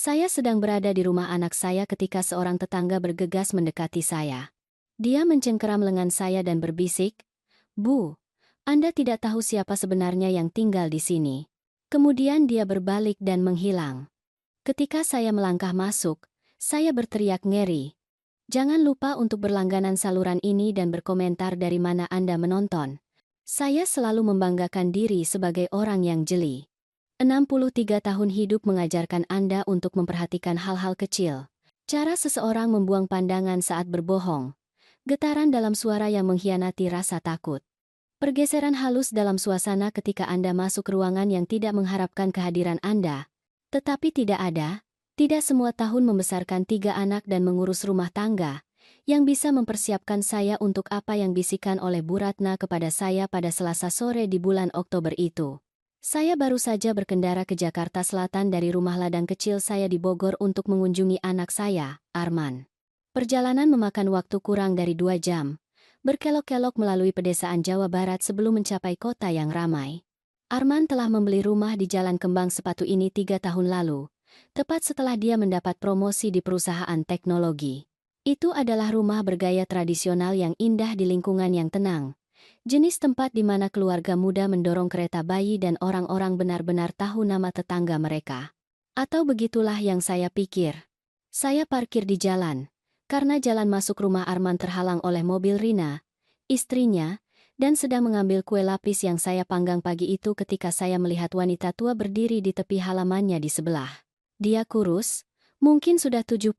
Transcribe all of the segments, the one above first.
Saya sedang berada di rumah anak saya ketika seorang tetangga bergegas mendekati saya. Dia mencengkeram lengan saya dan berbisik, "Bu, Anda tidak tahu siapa sebenarnya yang tinggal di sini." Kemudian dia berbalik dan menghilang. Ketika saya melangkah masuk, saya berteriak ngeri. "Jangan lupa untuk berlangganan saluran ini dan berkomentar dari mana Anda menonton." Saya selalu membanggakan diri sebagai orang yang jeli. 63 tahun hidup mengajarkan Anda untuk memperhatikan hal-hal kecil. Cara seseorang membuang pandangan saat berbohong. Getaran dalam suara yang mengkhianati rasa takut. Pergeseran halus dalam suasana ketika Anda masuk ruangan yang tidak mengharapkan kehadiran Anda. Tetapi tidak ada, tidak semua tahun membesarkan 3 anak dan mengurus rumah tangga, yang bisa mempersiapkan saya untuk apa yang bisikan oleh Bu Ratna kepada saya pada Selasa sore di bulan Oktober itu. Saya baru saja berkendara ke Jakarta Selatan dari rumah ladang kecil saya di Bogor untuk mengunjungi anak saya, Arman. Perjalanan memakan waktu kurang dari 2 jam, berkelok-kelok melalui pedesaan Jawa Barat sebelum mencapai kota yang ramai. Arman telah membeli rumah di Jalan Kembang Sepatu ini 3 tahun lalu, tepat setelah dia mendapat promosi di perusahaan teknologi. Itu adalah rumah bergaya tradisional yang indah di lingkungan yang tenang. Jenis tempat di mana keluarga muda mendorong kereta bayi dan orang-orang benar-benar tahu nama tetangga mereka. Atau begitulah yang saya pikir. Saya parkir di jalan, karena jalan masuk rumah Arman terhalang oleh mobil Rina, istrinya, dan sedang mengambil kue lapis yang saya panggang pagi itu ketika saya melihat wanita tua berdiri di tepi halamannya di sebelah. Dia kurus, mungkin sudah 75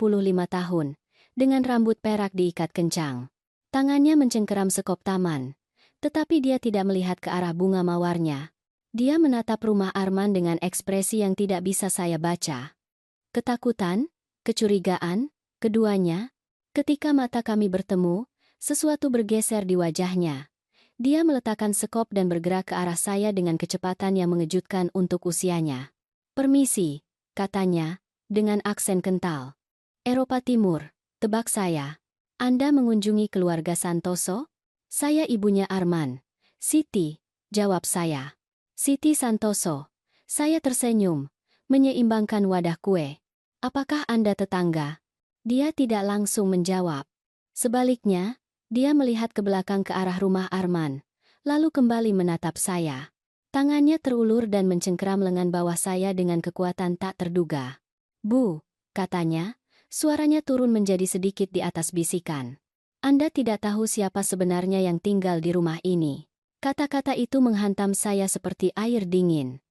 tahun, dengan rambut perak diikat kencang. Tangannya mencengkeram sekop taman. Tetapi dia tidak melihat ke arah bunga mawarnya. Dia menatap rumah Arman dengan ekspresi yang tidak bisa saya baca. Ketakutan, kecurigaan, keduanya. Ketika mata kami bertemu, sesuatu bergeser di wajahnya. Dia meletakkan sekop dan bergerak ke arah saya dengan kecepatan yang mengejutkan untuk usianya. "Permisi," katanya, dengan aksen kental. "Eropa Timur," tebak saya. "Anda mengunjungi keluarga Santoso?" "Saya ibunya Arman." "Siti," jawab saya. "Siti Santoso." Saya tersenyum, menyeimbangkan wadah kue. "Apakah Anda tetangga?" Dia tidak langsung menjawab. Sebaliknya, dia melihat ke belakang ke arah rumah Arman, lalu kembali menatap saya. Tangannya terulur dan mencengkeram lengan bawah saya dengan kekuatan tak terduga. "Bu," katanya, suaranya turun menjadi sedikit di atas bisikan. "Anda tidak tahu siapa sebenarnya yang tinggal di rumah ini." Kata-kata itu menghantam saya seperti air dingin.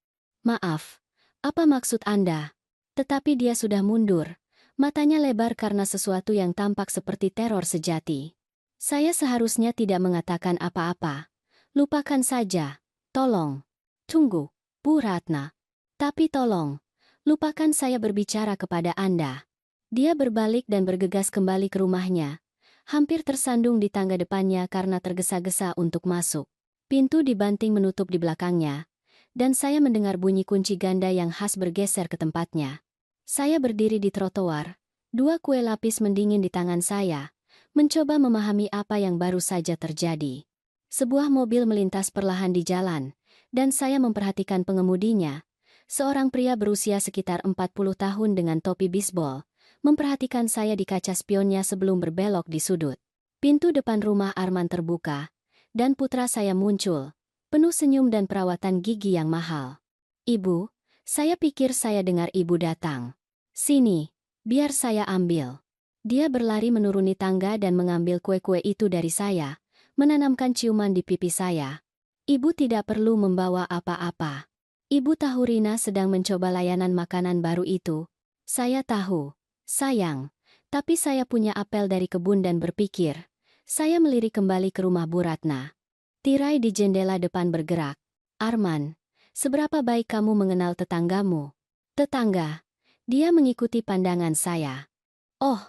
"Maaf, apa maksud Anda?" Tetapi dia sudah mundur, matanya lebar karena sesuatu yang tampak seperti teror sejati. Saya seharusnya tidak mengatakan apa-apa. "Lupakan saja. Tolong. Tunggu, Bu Ratna. Tapi tolong, lupakan saya berbicara kepada Anda." Dia berbalik dan bergegas kembali ke rumahnya. Hampir tersandung di tangga depannya karena tergesa-gesa untuk masuk. Pintu dibanting menutup di belakangnya, dan saya mendengar bunyi kunci ganda yang khas bergeser ke tempatnya. Saya berdiri di trotoar, 2 kue lapis mendingin di tangan saya, mencoba memahami apa yang baru saja terjadi. Sebuah mobil melintas perlahan di jalan, dan saya memperhatikan pengemudinya, seorang pria berusia sekitar 40 tahun dengan topi bisbol, memperhatikan saya di kaca spionnya sebelum berbelok di sudut. Pintu depan rumah Arman terbuka, dan putra saya muncul, penuh senyum dan perawatan gigi yang mahal. "Ibu, saya pikir saya dengar ibu datang. Sini, biar saya ambil." Dia berlari menuruni tangga dan mengambil kue-kue itu dari saya, menanamkan ciuman di pipi saya. "Ibu tidak perlu membawa apa-apa. Ibu tahu Rina sedang mencoba layanan makanan baru itu." "Saya tahu, sayang, tapi saya punya apel dari kebun dan berpikir." Saya melirik kembali ke rumah Bu Ratna. Tirai di jendela depan bergerak. "Arman, seberapa baik kamu mengenal tetanggamu?" "Tetangga." Dia mengikuti pandangan saya. "Oh,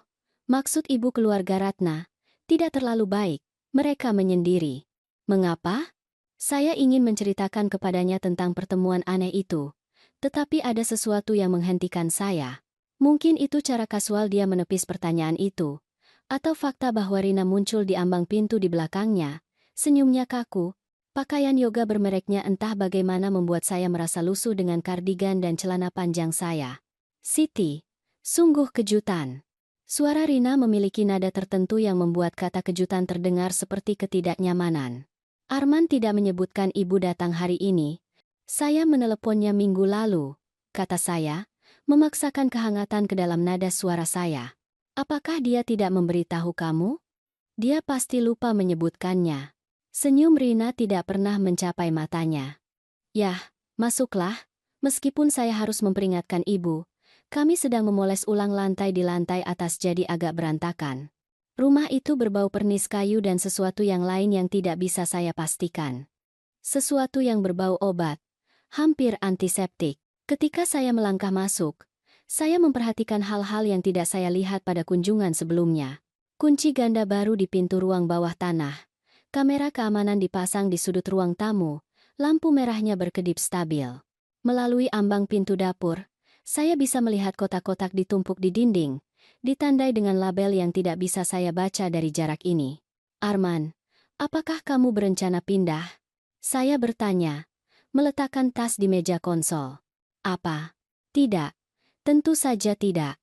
maksud ibu keluarga Ratna, tidak terlalu baik." Mereka menyendiri. "Mengapa?" Saya ingin menceritakan kepadanya tentang pertemuan aneh itu, tetapi ada sesuatu yang menghentikan saya. Mungkin itu cara kasual dia menepis pertanyaan itu, atau fakta bahwa Rina muncul di ambang pintu di belakangnya, senyumnya kaku, pakaian yoga bermereknya entah bagaimana membuat saya merasa lusuh dengan kardigan dan celana panjang saya. "Siti," Sungguh kejutan. Suara Rina memiliki nada tertentu yang membuat kata kejutan terdengar seperti ketidaknyamanan. Arman tidak menyebutkan ibu datang hari ini. Saya meneleponnya minggu lalu, kata saya, memaksakan kehangatan ke dalam nada suara saya. Apakah dia tidak memberitahu kamu? Dia pasti lupa menyebutkannya. Senyum Rina tidak pernah mencapai matanya. Yah, masuklah. Meskipun saya harus memperingatkan ibu, kami sedang memoles ulang lantai di lantai atas jadi agak berantakan. Rumah itu berbau pernis kayu dan sesuatu yang lain yang tidak bisa saya pastikan. Sesuatu yang berbau obat, hampir antiseptik. Ketika saya melangkah masuk, saya memperhatikan hal-hal yang tidak saya lihat pada kunjungan sebelumnya. Kunci ganda baru di pintu ruang bawah tanah. Kamera keamanan dipasang di sudut ruang tamu, lampu merahnya berkedip stabil. Melalui ambang pintu dapur, saya bisa melihat kotak-kotak ditumpuk di dinding, ditandai dengan label yang tidak bisa saya baca dari jarak ini. Arman, apakah kamu berencana pindah? Saya bertanya, meletakkan tas di meja konsol. Apa? Tidak. Tentu saja tidak.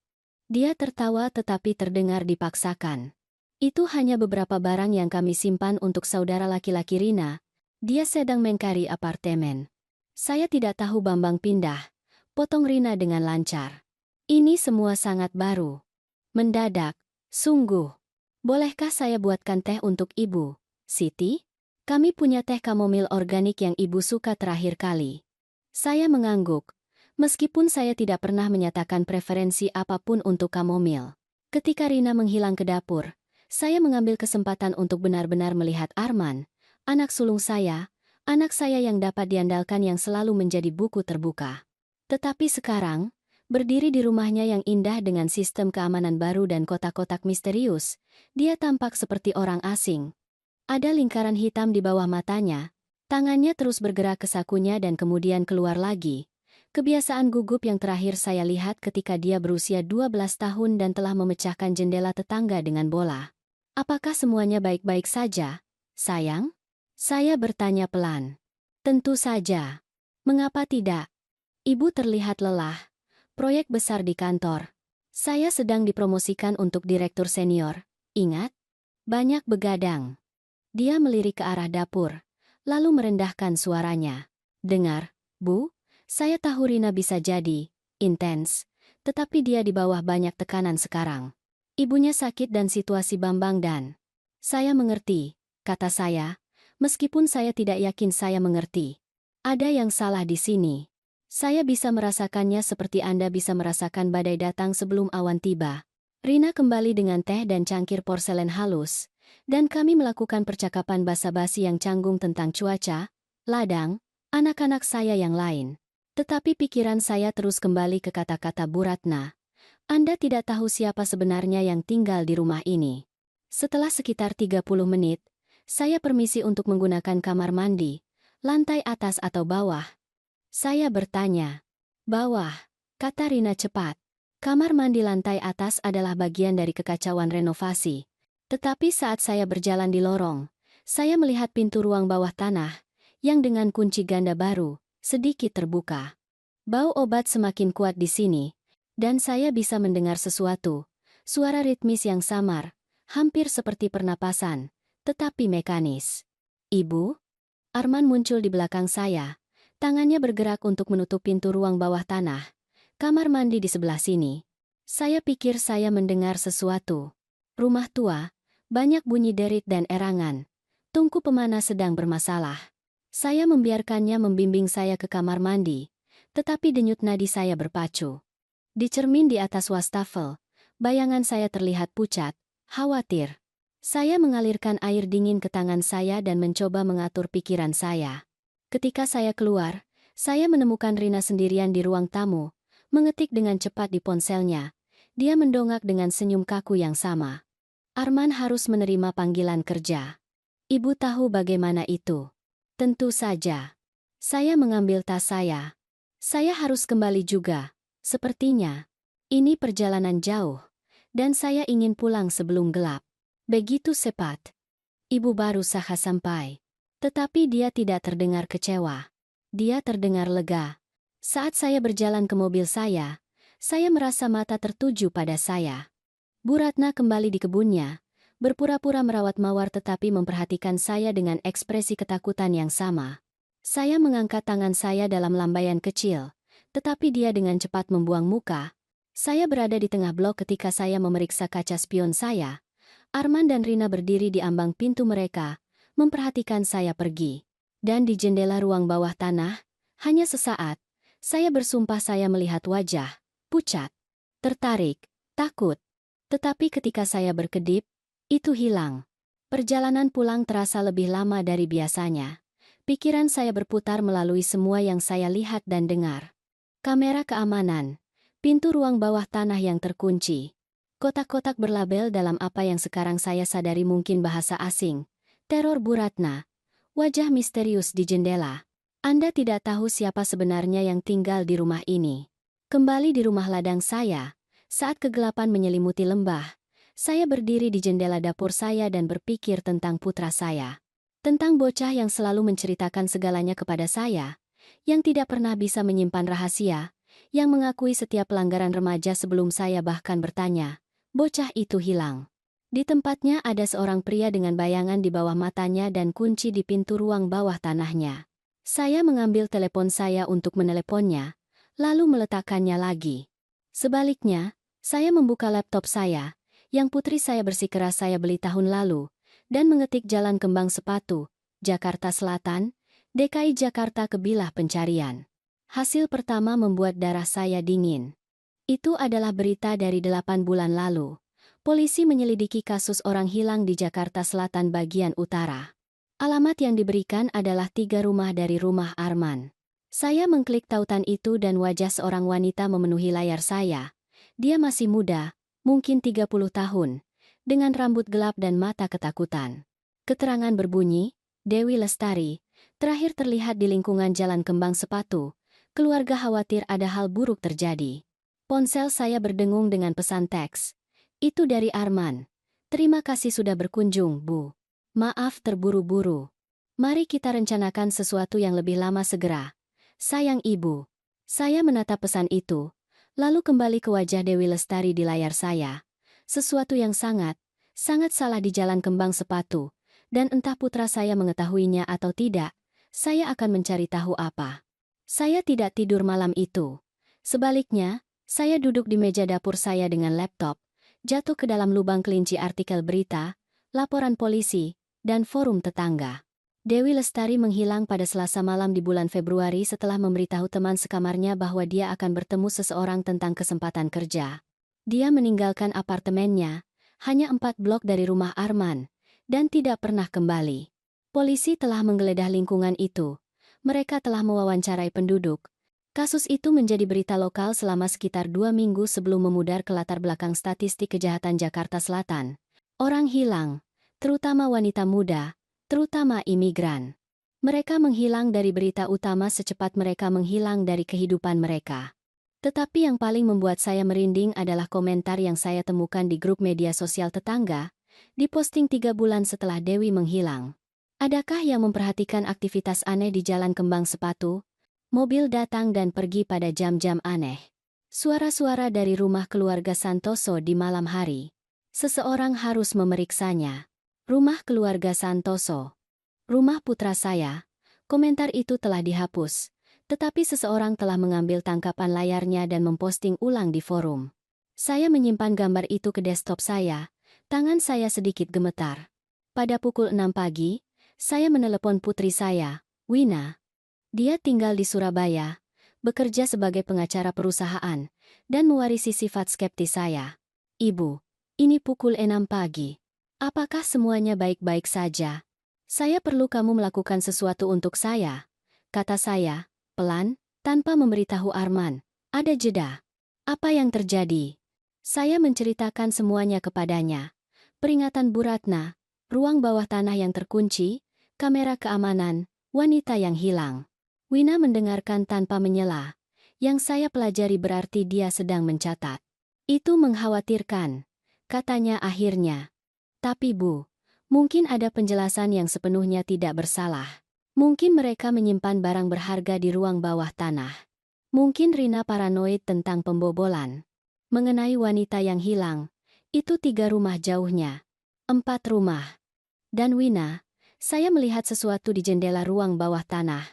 Dia tertawa tetapi terdengar dipaksakan. Itu hanya beberapa barang yang kami simpan untuk saudara laki-laki Rina. Dia sedang mengcari apartemen. Saya tidak tahu Bambang pindah. Potong Rina dengan lancar. Ini semua sangat baru. Mendadak, sungguh. Bolehkah saya buatkan teh untuk ibu, Siti? Kami punya teh kamomil organik yang ibu suka terakhir kali. Saya mengangguk, meskipun saya tidak pernah menyatakan preferensi apapun untuk kamomil. Ketika Rina menghilang ke dapur, saya mengambil kesempatan untuk benar-benar melihat Arman, anak sulung saya, anak saya yang dapat diandalkan yang selalu menjadi buku terbuka. Tetapi sekarang, berdiri di rumahnya yang indah dengan sistem keamanan baru dan kotak-kotak misterius, dia tampak seperti orang asing. Ada lingkaran hitam di bawah matanya, tangannya terus bergerak ke sakunya dan kemudian keluar lagi. Kebiasaan gugup yang terakhir saya lihat ketika dia berusia 12 tahun dan telah memecahkan jendela tetangga dengan bola. Apakah semuanya baik-baik saja, sayang? Saya bertanya pelan. Tentu saja. Mengapa tidak? Ibu terlihat lelah. Proyek besar di kantor. Saya sedang dipromosikan untuk direktur senior. Ingat? Banyak begadang. Dia melirik ke arah dapur, lalu merendahkan suaranya. Dengar, Bu, saya tahu Rina bisa jadi intens, tetapi dia di bawah banyak tekanan sekarang. Ibunya sakit dan situasi Bambang dan... Saya mengerti, kata saya, meskipun saya tidak yakin saya mengerti. Ada yang salah di sini. Saya bisa merasakannya seperti Anda bisa merasakan badai datang sebelum awan tiba. Rina kembali dengan teh dan cangkir porselen halus, dan kami melakukan percakapan basa-basi yang canggung tentang cuaca, ladang, anak-anak saya yang lain. Tetapi pikiran saya terus kembali ke kata-kata Bu Ratna. Anda tidak tahu siapa sebenarnya yang tinggal di rumah ini. Setelah sekitar 30 menit, saya permisi untuk menggunakan kamar mandi, lantai atas atau bawah. Saya bertanya. Bawah, kata Rina cepat. Kamar mandi lantai atas adalah bagian dari kekacauan renovasi. Tetapi saat saya berjalan di lorong, saya melihat pintu ruang bawah tanah, yang dengan kunci ganda baru, sedikit terbuka. Bau obat semakin kuat di sini, dan saya bisa mendengar sesuatu, suara ritmis yang samar, hampir seperti pernapasan, tetapi mekanis. Ibu? Arman muncul di belakang saya, tangannya bergerak untuk menutup pintu ruang bawah tanah. Kamar mandi di sebelah sini. Saya pikir saya mendengar sesuatu. Rumah tua, banyak bunyi derit dan erangan. Tungku pemanas sedang bermasalah. Saya membiarkannya membimbing saya ke kamar mandi, tetapi denyut nadi saya berpacu. Di cermin di atas wastafel, bayangan saya terlihat pucat, khawatir. Saya mengalirkan air dingin ke tangan saya dan mencoba mengatur pikiran saya. Ketika saya keluar, saya menemukan Rina sendirian di ruang tamu, mengetik dengan cepat di ponselnya. Dia mendongak dengan senyum kaku yang sama. Arman harus menerima panggilan kerja. Ibu tahu bagaimana itu. Tentu saja. Saya mengambil tas saya. Saya harus kembali juga. Sepertinya. Ini perjalanan jauh. Dan saya ingin pulang sebelum gelap. Begitu cepat. Ibu baru saja sampai. Tetapi dia tidak terdengar kecewa. Dia terdengar lega. Saat saya berjalan ke mobil saya Saya merasa mata tertuju pada saya. Bu Ratna kembali di kebunnya, berpura-pura merawat mawar tetapi memperhatikan saya dengan ekspresi ketakutan yang sama. Saya mengangkat tangan saya dalam lambaian kecil, tetapi dia dengan cepat membuang muka. Saya berada di tengah blok ketika saya memeriksa kaca spion saya. Arman dan Rina berdiri di ambang pintu mereka, memperhatikan saya pergi. Dan di jendela ruang bawah tanah, hanya sesaat, saya bersumpah saya melihat wajah, pucat, tertarik, takut. Tetapi ketika saya berkedip, itu hilang. Perjalanan pulang terasa lebih lama dari biasanya. Pikiran saya berputar melalui semua yang saya lihat dan dengar. Kamera keamanan, pintu ruang bawah tanah yang terkunci, kotak-kotak berlabel dalam apa yang sekarang saya sadari mungkin bahasa asing, teror Bu Ratna, wajah misterius di jendela. Anda tidak tahu siapa sebenarnya yang tinggal di rumah ini. Kembali di rumah ladang saya, saat kegelapan menyelimuti lembah, saya berdiri di jendela dapur saya dan berpikir tentang putra saya. Tentang bocah yang selalu menceritakan segalanya kepada saya, yang tidak pernah bisa menyimpan rahasia, yang mengakui setiap pelanggaran remaja sebelum saya bahkan bertanya, bocah itu hilang. Di tempatnya ada seorang pria dengan bayangan di bawah matanya dan kunci di pintu ruang bawah tanahnya. Saya mengambil telepon saya untuk meneleponnya, lalu meletakkannya lagi. Sebaliknya, saya membuka laptop saya, yang putri saya bersikeras saya beli tahun lalu, dan mengetik Jalan Kembang Sepatu, Jakarta Selatan, DKI Jakarta ke bilah pencarian. Hasil pertama membuat darah saya dingin. Itu adalah berita dari 8 bulan lalu. Polisi menyelidiki kasus orang hilang di Jakarta Selatan bagian utara. Alamat yang diberikan adalah 3 rumah dari rumah Arman. Saya mengklik tautan itu dan wajah seorang wanita memenuhi layar saya. Dia masih muda, mungkin 30 tahun, dengan rambut gelap dan mata ketakutan. Keterangan berbunyi, Dewi Lestari, terakhir terlihat di lingkungan Jalan Kembang Sepatu. Keluarga khawatir ada hal buruk terjadi. Ponsel saya berdengung dengan pesan teks. Itu dari Arman. Terima kasih sudah berkunjung, Bu. Maaf terburu-buru. Mari kita rencanakan sesuatu yang lebih lama segera. Sayang Ibu. Saya menatap pesan itu, lalu kembali ke wajah Dewi Lestari di layar saya. Sesuatu yang sangat salah di Jalan Kembang Sepatu, dan entah putra saya mengetahuinya atau tidak, saya akan mencari tahu apa. Saya tidak tidur malam itu. Sebaliknya, saya duduk di meja dapur saya dengan laptop, jatuh ke dalam lubang kelinci artikel berita, laporan polisi, dan forum tetangga. Dewi Lestari menghilang pada Selasa malam di bulan Februari setelah memberitahu teman sekamarnya bahwa dia akan bertemu seseorang tentang kesempatan kerja. Dia meninggalkan apartemennya, hanya 4 blok dari rumah Arman, dan tidak pernah kembali. Polisi telah menggeledah lingkungan itu. Mereka telah mewawancarai penduduk. Kasus itu menjadi berita lokal selama sekitar 2 minggu sebelum memudar ke latar belakang statistik kejahatan Jakarta Selatan. Orang hilang, terutama wanita muda, terutama imigran. Mereka menghilang dari berita utama secepat mereka menghilang dari kehidupan mereka. Tetapi yang paling membuat saya merinding adalah komentar yang saya temukan di grup media sosial tetangga, diposting 3 bulan setelah Dewi menghilang. Adakah yang memperhatikan aktivitas aneh di Jalan Kembang Sepatu? Mobil datang dan pergi pada jam-jam aneh. Suara-suara dari rumah keluarga Santoso di malam hari. Seseorang harus memeriksanya. Rumah keluarga Santoso. Rumah putra saya. Komentar itu telah dihapus, tetapi seseorang telah mengambil tangkapan layarnya dan memposting ulang di forum. Saya menyimpan gambar itu ke desktop saya, tangan saya sedikit gemetar. Pada pukul 6 pagi, saya menelepon putri saya, Wina. Dia tinggal di Surabaya, bekerja sebagai pengacara perusahaan, dan mewarisi sifat skeptis saya. Ibu, ini pukul 6 pagi. Apakah semuanya baik-baik saja? Saya perlu kamu melakukan sesuatu untuk saya, kata saya, pelan, tanpa memberitahu Arman. Ada jeda. Apa yang terjadi? Saya menceritakan semuanya kepadanya. Peringatan Bu Ratna, ruang bawah tanah yang terkunci, kamera keamanan, wanita yang hilang. Wina mendengarkan tanpa menyela. Yang saya pelajari berarti dia sedang mencatat. Itu mengkhawatirkan, katanya akhirnya. Tapi Bu, mungkin ada penjelasan yang sepenuhnya tidak bersalah. Mungkin mereka menyimpan barang berharga di ruang bawah tanah. Mungkin Rina paranoid tentang pembobolan. Mengenai wanita yang hilang, itu 3 rumah jauhnya. 4 rumah. Dan Wina, saya melihat sesuatu di jendela ruang bawah tanah.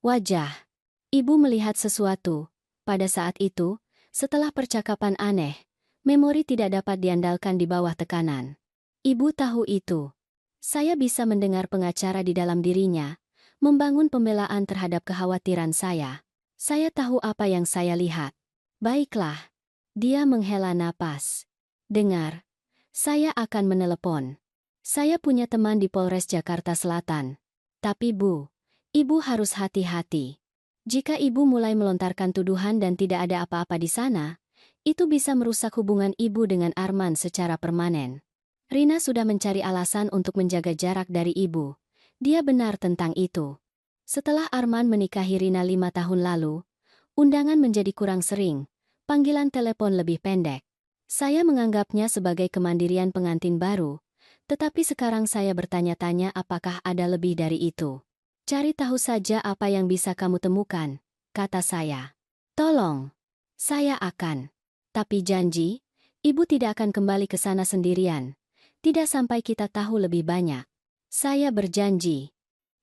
Wajah. Ibu melihat sesuatu. Pada saat itu, setelah percakapan aneh, memori tidak dapat diandalkan di bawah tekanan. Ibu tahu itu. Saya bisa mendengar pengacara di dalam dirinya, membangun pembelaan terhadap kekhawatiran saya. Saya tahu apa yang saya lihat. Baiklah. Dia menghela napas. Dengar. Saya akan menelepon. Saya punya teman di Polres Jakarta Selatan. Tapi Bu, Ibu harus hati-hati. Jika Ibu mulai melontarkan tuduhan dan tidak ada apa-apa di sana, itu bisa merusak hubungan Ibu dengan Arman secara permanen. Rina sudah mencari alasan untuk menjaga jarak dari Ibu. Dia benar tentang itu. Setelah Arman menikahi Rina 5 tahun lalu, undangan menjadi kurang sering, panggilan telepon lebih pendek. Saya menganggapnya sebagai kemandirian pengantin baru, tetapi sekarang saya bertanya-tanya apakah ada lebih dari itu. Cari tahu saja apa yang bisa kamu temukan, kata saya. Tolong. Saya akan. Tapi janji, Ibu tidak akan kembali ke sana sendirian. Tidak sampai kita tahu lebih banyak. Saya berjanji.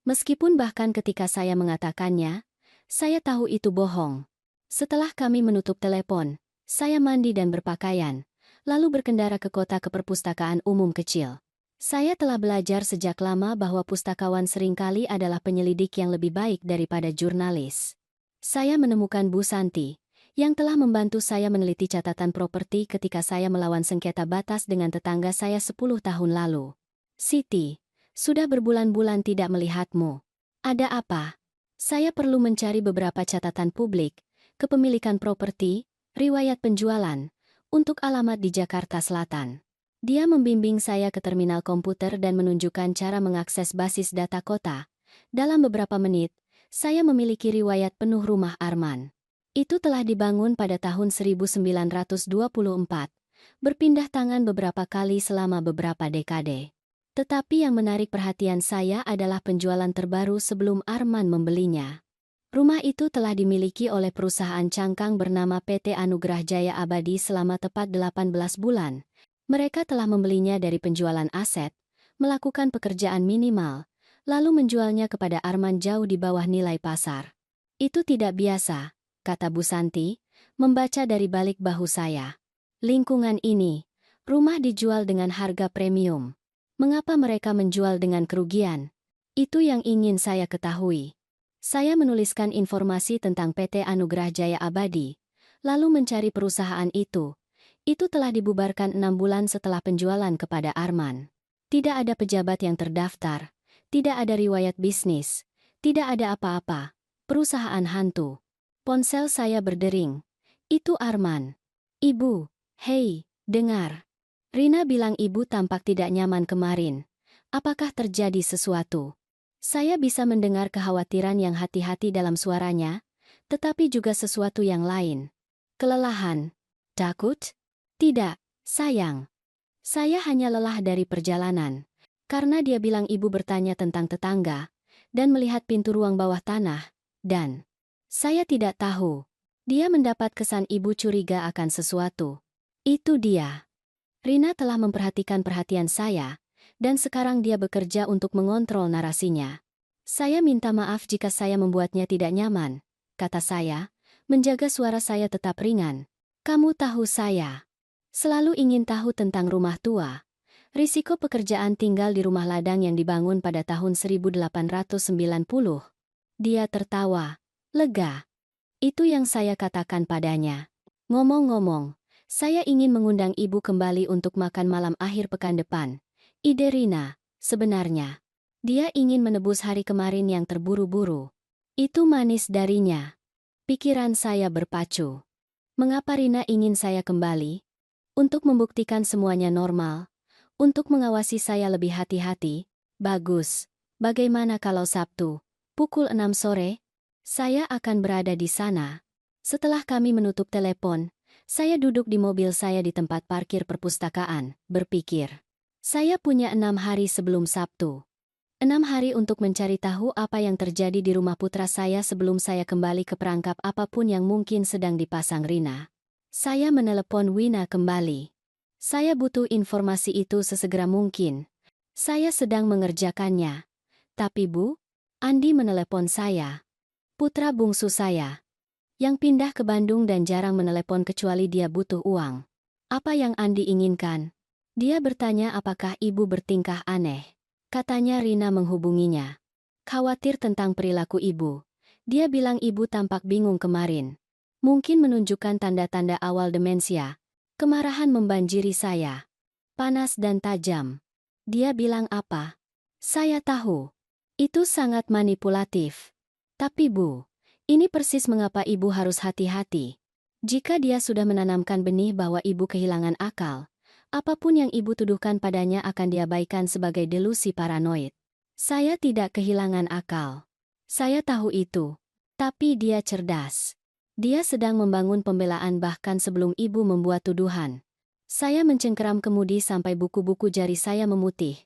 Meskipun bahkan ketika saya mengatakannya, saya tahu itu bohong. Setelah kami menutup telepon, saya mandi dan berpakaian, lalu berkendara ke kota ke perpustakaan umum kecil. Saya telah belajar sejak lama bahwa pustakawan seringkali adalah penyelidik yang lebih baik daripada jurnalis. Saya menemukan Bu Santi, yang telah membantu saya meneliti catatan properti ketika saya melawan sengketa batas dengan tetangga saya 10 tahun lalu. Siti, sudah berbulan-bulan tidak melihatmu. Ada apa? Saya perlu mencari beberapa catatan publik, kepemilikan properti, riwayat penjualan, untuk alamat di Jakarta Selatan. Dia membimbing saya ke terminal komputer dan menunjukkan cara mengakses basis data kota. Dalam beberapa menit, saya memiliki riwayat penuh rumah Arman. Itu telah dibangun pada tahun 1924, berpindah tangan beberapa kali selama beberapa dekade. Tetapi yang menarik perhatian saya adalah penjualan terbaru sebelum Arman membelinya. Rumah itu telah dimiliki oleh perusahaan cangkang bernama PT Anugerah Jaya Abadi selama tepat 18 bulan. Mereka telah membelinya dari penjualan aset, melakukan pekerjaan minimal, lalu menjualnya kepada Arman jauh di bawah nilai pasar. Itu tidak biasa, kata Bu Santi, membaca dari balik bahu saya. Lingkungan ini, rumah dijual dengan harga premium. Mengapa mereka menjual dengan kerugian? Itu yang ingin saya ketahui. Saya menuliskan informasi tentang PT Anugerah Jaya Abadi, lalu mencari perusahaan itu. Itu telah dibubarkan 6 bulan setelah penjualan kepada Arman. Tidak ada pejabat yang terdaftar, tidak ada riwayat bisnis, tidak ada apa-apa. Perusahaan hantu. Ponsel saya berdering. Itu Arman. Ibu, hei, dengar. Rina bilang ibu tampak tidak nyaman kemarin. Apakah terjadi sesuatu? Saya bisa mendengar kekhawatiran yang hati-hati dalam suaranya, tetapi juga sesuatu yang lain. Kelelahan. Takut? Tidak, sayang. Saya hanya lelah dari perjalanan. Karena dia bilang ibu bertanya tentang tetangga, dan melihat pintu ruang bawah tanah, dan saya tidak tahu. Dia mendapat kesan ibu curiga akan sesuatu. Itu dia. Rina telah memperhatikan perhatian saya, dan sekarang dia bekerja untuk mengontrol narasinya. Saya minta maaf jika saya membuatnya tidak nyaman, kata saya, menjaga suara saya tetap ringan. Kamu tahu saya selalu ingin tahu tentang rumah tua. Risiko pekerjaan tinggal di rumah ladang yang dibangun pada tahun 1890. Dia tertawa, lega. Itu yang saya katakan padanya. Ngomong-ngomong, saya ingin mengundang ibu kembali untuk makan malam akhir pekan depan. Ide Rina, sebenarnya. Dia ingin menebus hari kemarin yang terburu-buru. Itu manis darinya. Pikiran saya berpacu. Mengapa Rina ingin saya kembali? Untuk membuktikan semuanya normal, untuk mengawasi saya lebih hati-hati. Bagus. Bagaimana kalau Sabtu, pukul 6 sore? Saya akan berada di sana. Setelah kami menutup telepon, saya duduk di mobil saya di tempat parkir perpustakaan, berpikir. Saya punya 6 hari sebelum Sabtu. 6 hari untuk mencari tahu apa yang terjadi di rumah putra saya sebelum saya kembali ke perangkap apapun yang mungkin sedang dipasang Rina. Saya menelepon Wina kembali. Saya butuh informasi itu sesegera mungkin. Saya sedang mengerjakannya. Tapi Bu, Andi menelepon saya. Putra bungsu saya. Yang pindah ke Bandung dan jarang menelepon kecuali dia butuh uang. Apa yang Andi inginkan? Dia bertanya apakah ibu bertingkah aneh. Katanya Rina menghubunginya. Khawatir tentang perilaku ibu. Dia bilang ibu tampak bingung kemarin. Mungkin menunjukkan tanda-tanda awal demensia. Kemarahan membanjiri saya. Panas dan tajam. Dia bilang apa? Saya tahu. Itu sangat manipulatif. Tapi Bu, ini persis mengapa ibu harus hati-hati. Jika dia sudah menanamkan benih bahwa ibu kehilangan akal, apapun yang ibu tuduhkan padanya akan diabaikan sebagai delusi paranoid. Saya tidak kehilangan akal. Saya tahu itu. Tapi dia cerdas. Dia sedang membangun pembelaan bahkan sebelum ibu membuat tuduhan. Saya mencengkeram kemudi sampai buku-buku jari saya memutih.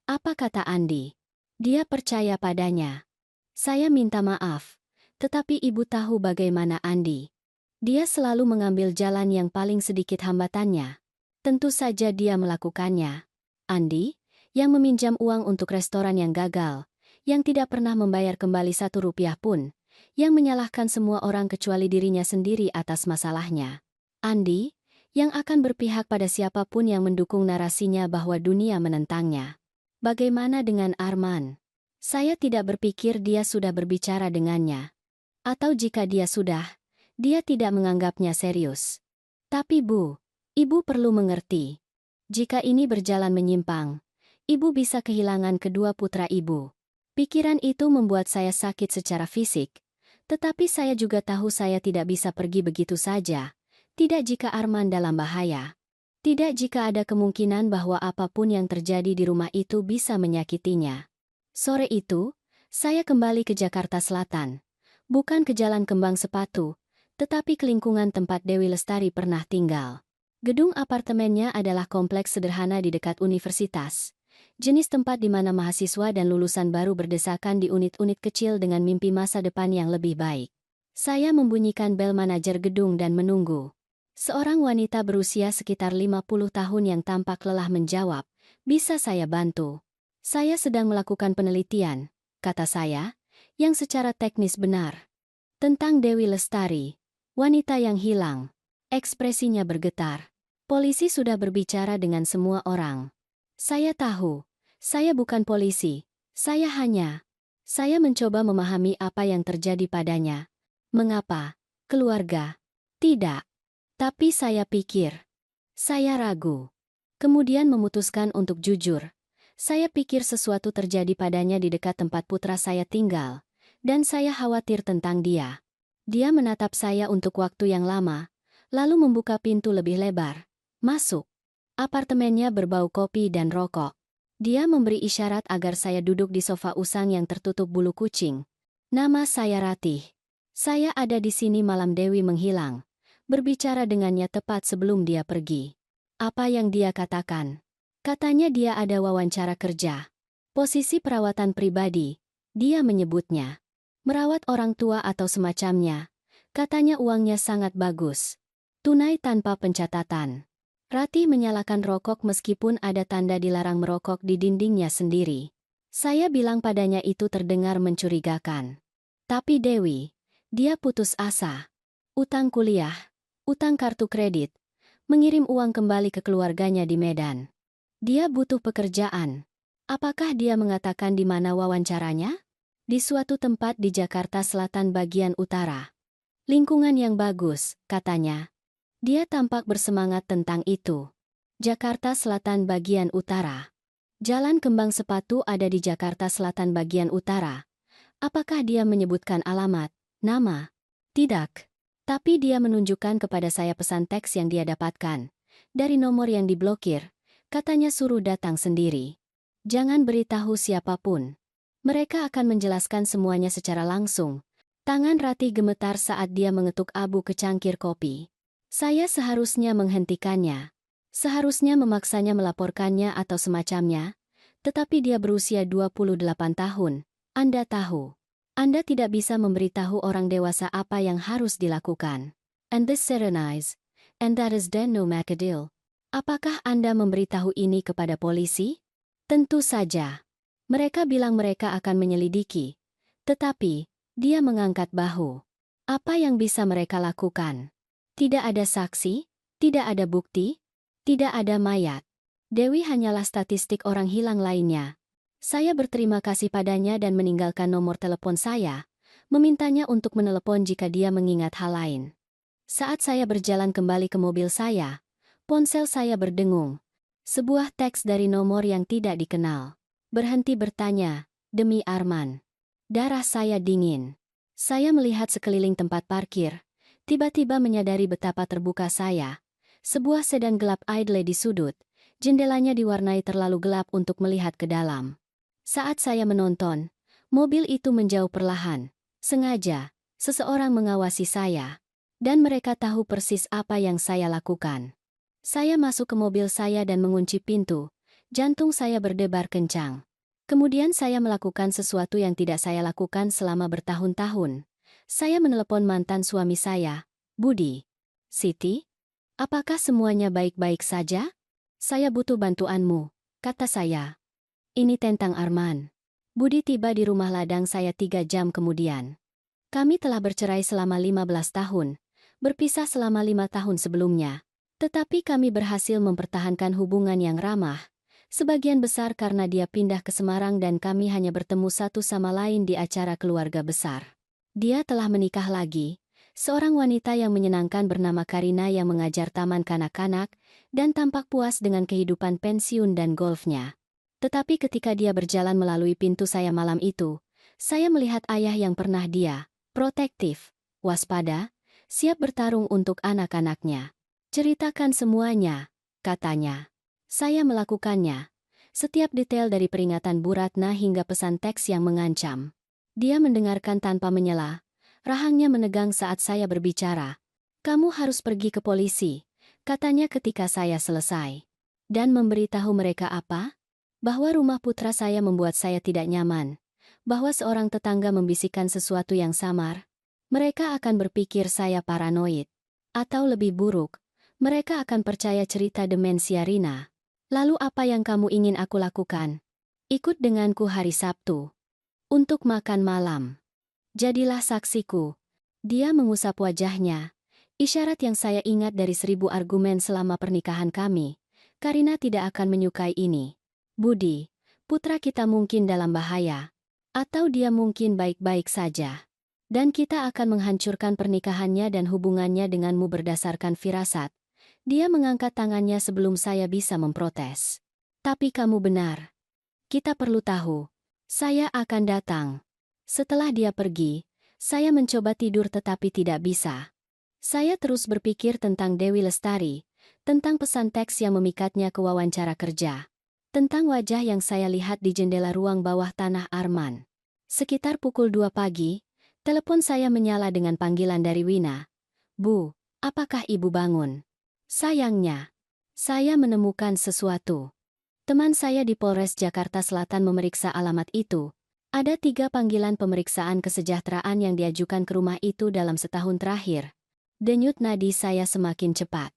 Apa kata Andi? Dia percaya padanya. Saya minta maaf. Tetapi ibu tahu bagaimana Andi. Dia selalu mengambil jalan yang paling sedikit hambatannya. Tentu saja dia melakukannya. Andi, yang meminjam uang untuk restoran yang gagal, yang tidak pernah membayar kembali 1 rupiah pun, yang menyalahkan semua orang kecuali dirinya sendiri atas masalahnya. Andi, yang akan berpihak pada siapapun yang mendukung narasinya bahwa dunia menentangnya. Bagaimana dengan Arman? Saya tidak berpikir dia sudah berbicara dengannya. Atau jika dia sudah, dia tidak menganggapnya serius. Tapi Bu, ibu perlu mengerti. Jika ini berjalan menyimpang, ibu bisa kehilangan kedua putra ibu. Pikiran itu membuat saya sakit secara fisik, tetapi saya juga tahu saya tidak bisa pergi begitu saja. Tidak jika Arman dalam bahaya. Tidak jika ada kemungkinan bahwa apapun yang terjadi di rumah itu bisa menyakitinya. Sore itu, saya kembali ke Jakarta Selatan. Bukan ke Jalan Kembang Sepatu, tetapi ke lingkungan tempat Dewi Lestari pernah tinggal. Gedung apartemennya adalah kompleks sederhana di dekat universitas. Jenis tempat di mana mahasiswa dan lulusan baru berdesakan di unit-unit kecil dengan mimpi masa depan yang lebih baik. Saya membunyikan bel manajer gedung dan menunggu. Seorang wanita berusia sekitar 50 tahun yang tampak lelah menjawab, "Bisa saya bantu?" "Saya sedang melakukan penelitian," kata saya, yang secara teknis benar. Tentang Dewi Lestari, wanita yang hilang. Ekspresinya bergetar. "Polisi sudah berbicara dengan semua orang." "Saya tahu. Saya bukan polisi. Saya mencoba memahami apa yang terjadi padanya. Mengapa? Keluarga? Tidak. Tapi saya pikir. Saya ragu. Kemudian memutuskan untuk jujur. Saya pikir sesuatu terjadi padanya di dekat tempat putra saya tinggal. Dan saya khawatir tentang dia." Dia menatap saya untuk waktu yang lama, lalu membuka pintu lebih lebar. "Masuk." Apartemennya berbau kopi dan rokok. Dia memberi isyarat agar saya duduk di sofa usang yang tertutup bulu kucing. "Nama saya Ratih. Saya ada di sini malam Dewi menghilang." Berbicara dengannya tepat sebelum dia pergi. Apa yang dia katakan? Katanya dia ada wawancara kerja. Posisi perawatan pribadi, dia menyebutnya. Merawat orang tua atau semacamnya. Katanya uangnya sangat bagus. Tunai tanpa pencatatan. Rati menyalakan rokok meskipun ada tanda dilarang merokok di dindingnya sendiri. Saya bilang padanya itu terdengar mencurigakan. Tapi Dewi, dia putus asa. Utang kuliah, utang kartu kredit, mengirim uang kembali ke keluarganya di Medan. Dia butuh pekerjaan. Apakah dia mengatakan di mana wawancaranya? Di suatu tempat di Jakarta Selatan bagian utara. Lingkungan yang bagus, katanya. Dia tampak bersemangat tentang itu. Jakarta Selatan bagian utara. Jalan Kembang Sepatu ada di Jakarta Selatan bagian utara. Apakah dia menyebutkan alamat, nama? Tidak. Tapi dia menunjukkan kepada saya pesan teks yang dia dapatkan. Dari nomor yang diblokir, katanya suruh datang sendiri. Jangan beritahu siapapun. Mereka akan menjelaskan semuanya secara langsung. Tangan Rati gemetar saat dia mengetuk abu ke cangkir kopi. Saya seharusnya menghentikannya. Seharusnya memaksanya melaporkannya atau semacamnya. Tetapi dia berusia 28 tahun. Anda tahu. Anda tidak bisa memberitahu orang dewasa apa yang harus dilakukan. And this serenize. And that is then no make a deal. Apakah Anda memberitahu ini kepada polisi? Tentu saja. Mereka bilang mereka akan menyelidiki. Tetapi, dia mengangkat bahu. Apa yang bisa mereka lakukan? Tidak ada saksi, tidak ada bukti, tidak ada mayat. Dewi hanyalah statistik orang hilang lainnya. Saya berterima kasih padanya dan meninggalkan nomor telepon saya, memintanya untuk menelepon jika dia mengingat hal lain. Saat saya berjalan kembali ke mobil saya, ponsel saya berdengung. Sebuah teks dari nomor yang tidak dikenal. Berhenti bertanya, demi Arman. Darah saya dingin. Saya melihat sekeliling tempat parkir, tiba-tiba menyadari betapa terbuka saya. Sebuah sedan gelap idle di sudut, jendelanya diwarnai terlalu gelap untuk melihat ke dalam. Saat saya menonton, mobil itu menjauh perlahan. Sengaja, seseorang mengawasi saya. Dan mereka tahu persis apa yang saya lakukan. Saya masuk ke mobil saya dan mengunci pintu. Jantung saya berdebar kencang. Kemudian saya melakukan sesuatu yang tidak saya lakukan selama bertahun-tahun. Saya menelepon mantan suami saya, Budi. Siti, apakah semuanya baik-baik saja? Saya butuh bantuanmu, kata saya. Ini tentang Arman. Budi tiba di rumah ladang saya 3 jam kemudian. Kami telah bercerai selama 15 tahun, berpisah selama 5 tahun sebelumnya. Tetapi kami berhasil mempertahankan hubungan yang ramah. Sebagian besar karena dia pindah ke Semarang dan kami hanya bertemu satu sama lain di acara keluarga besar. Dia telah menikah lagi, seorang wanita yang menyenangkan bernama Karina yang mengajar taman kanak-kanak dan tampak puas dengan kehidupan pensiun dan golfnya. Tetapi ketika dia berjalan melalui pintu saya malam itu, saya melihat ayah yang pernah dia, protektif, waspada, siap bertarung untuk anak-anaknya. Ceritakan semuanya, katanya. Saya melakukannya. Setiap detail dari peringatan Bu Ratna hingga pesan teks yang mengancam. Dia mendengarkan tanpa menyela. Rahangnya menegang saat saya berbicara. Kamu harus pergi ke polisi, katanya ketika saya selesai. Dan memberitahu mereka apa? Bahwa rumah putra saya membuat saya tidak nyaman. Bahwa seorang tetangga membisikkan sesuatu yang samar. Mereka akan berpikir saya paranoid. Atau lebih buruk, mereka akan percaya cerita demensia Rina. Lalu apa yang kamu ingin aku lakukan? Ikut denganku hari Sabtu. Untuk makan malam. Jadilah saksiku. Dia mengusap wajahnya. Isyarat yang saya ingat dari 1000 argumen selama pernikahan kami. Karina tidak akan menyukai ini. Budi, putra kita mungkin dalam bahaya. Atau dia mungkin baik-baik saja. Dan kita akan menghancurkan pernikahannya dan hubungannya denganmu berdasarkan firasat. Dia mengangkat tangannya sebelum saya bisa memprotes. Tapi kamu benar. Kita perlu tahu. Saya akan datang. Setelah dia pergi, saya mencoba tidur tetapi tidak bisa. Saya terus berpikir tentang Dewi Lestari, tentang pesan teks yang memikatnya ke wawancara kerja, tentang wajah yang saya lihat di jendela ruang bawah tanah Arman. Sekitar pukul 2 pagi, telepon saya menyala dengan panggilan dari Wina. Bu, apakah ibu bangun? Sayangnya, saya menemukan sesuatu. Teman saya di Polres Jakarta Selatan memeriksa alamat itu. Ada 3 panggilan pemeriksaan kesejahteraan yang diajukan ke rumah itu dalam setahun terakhir. Denyut nadi saya semakin cepat.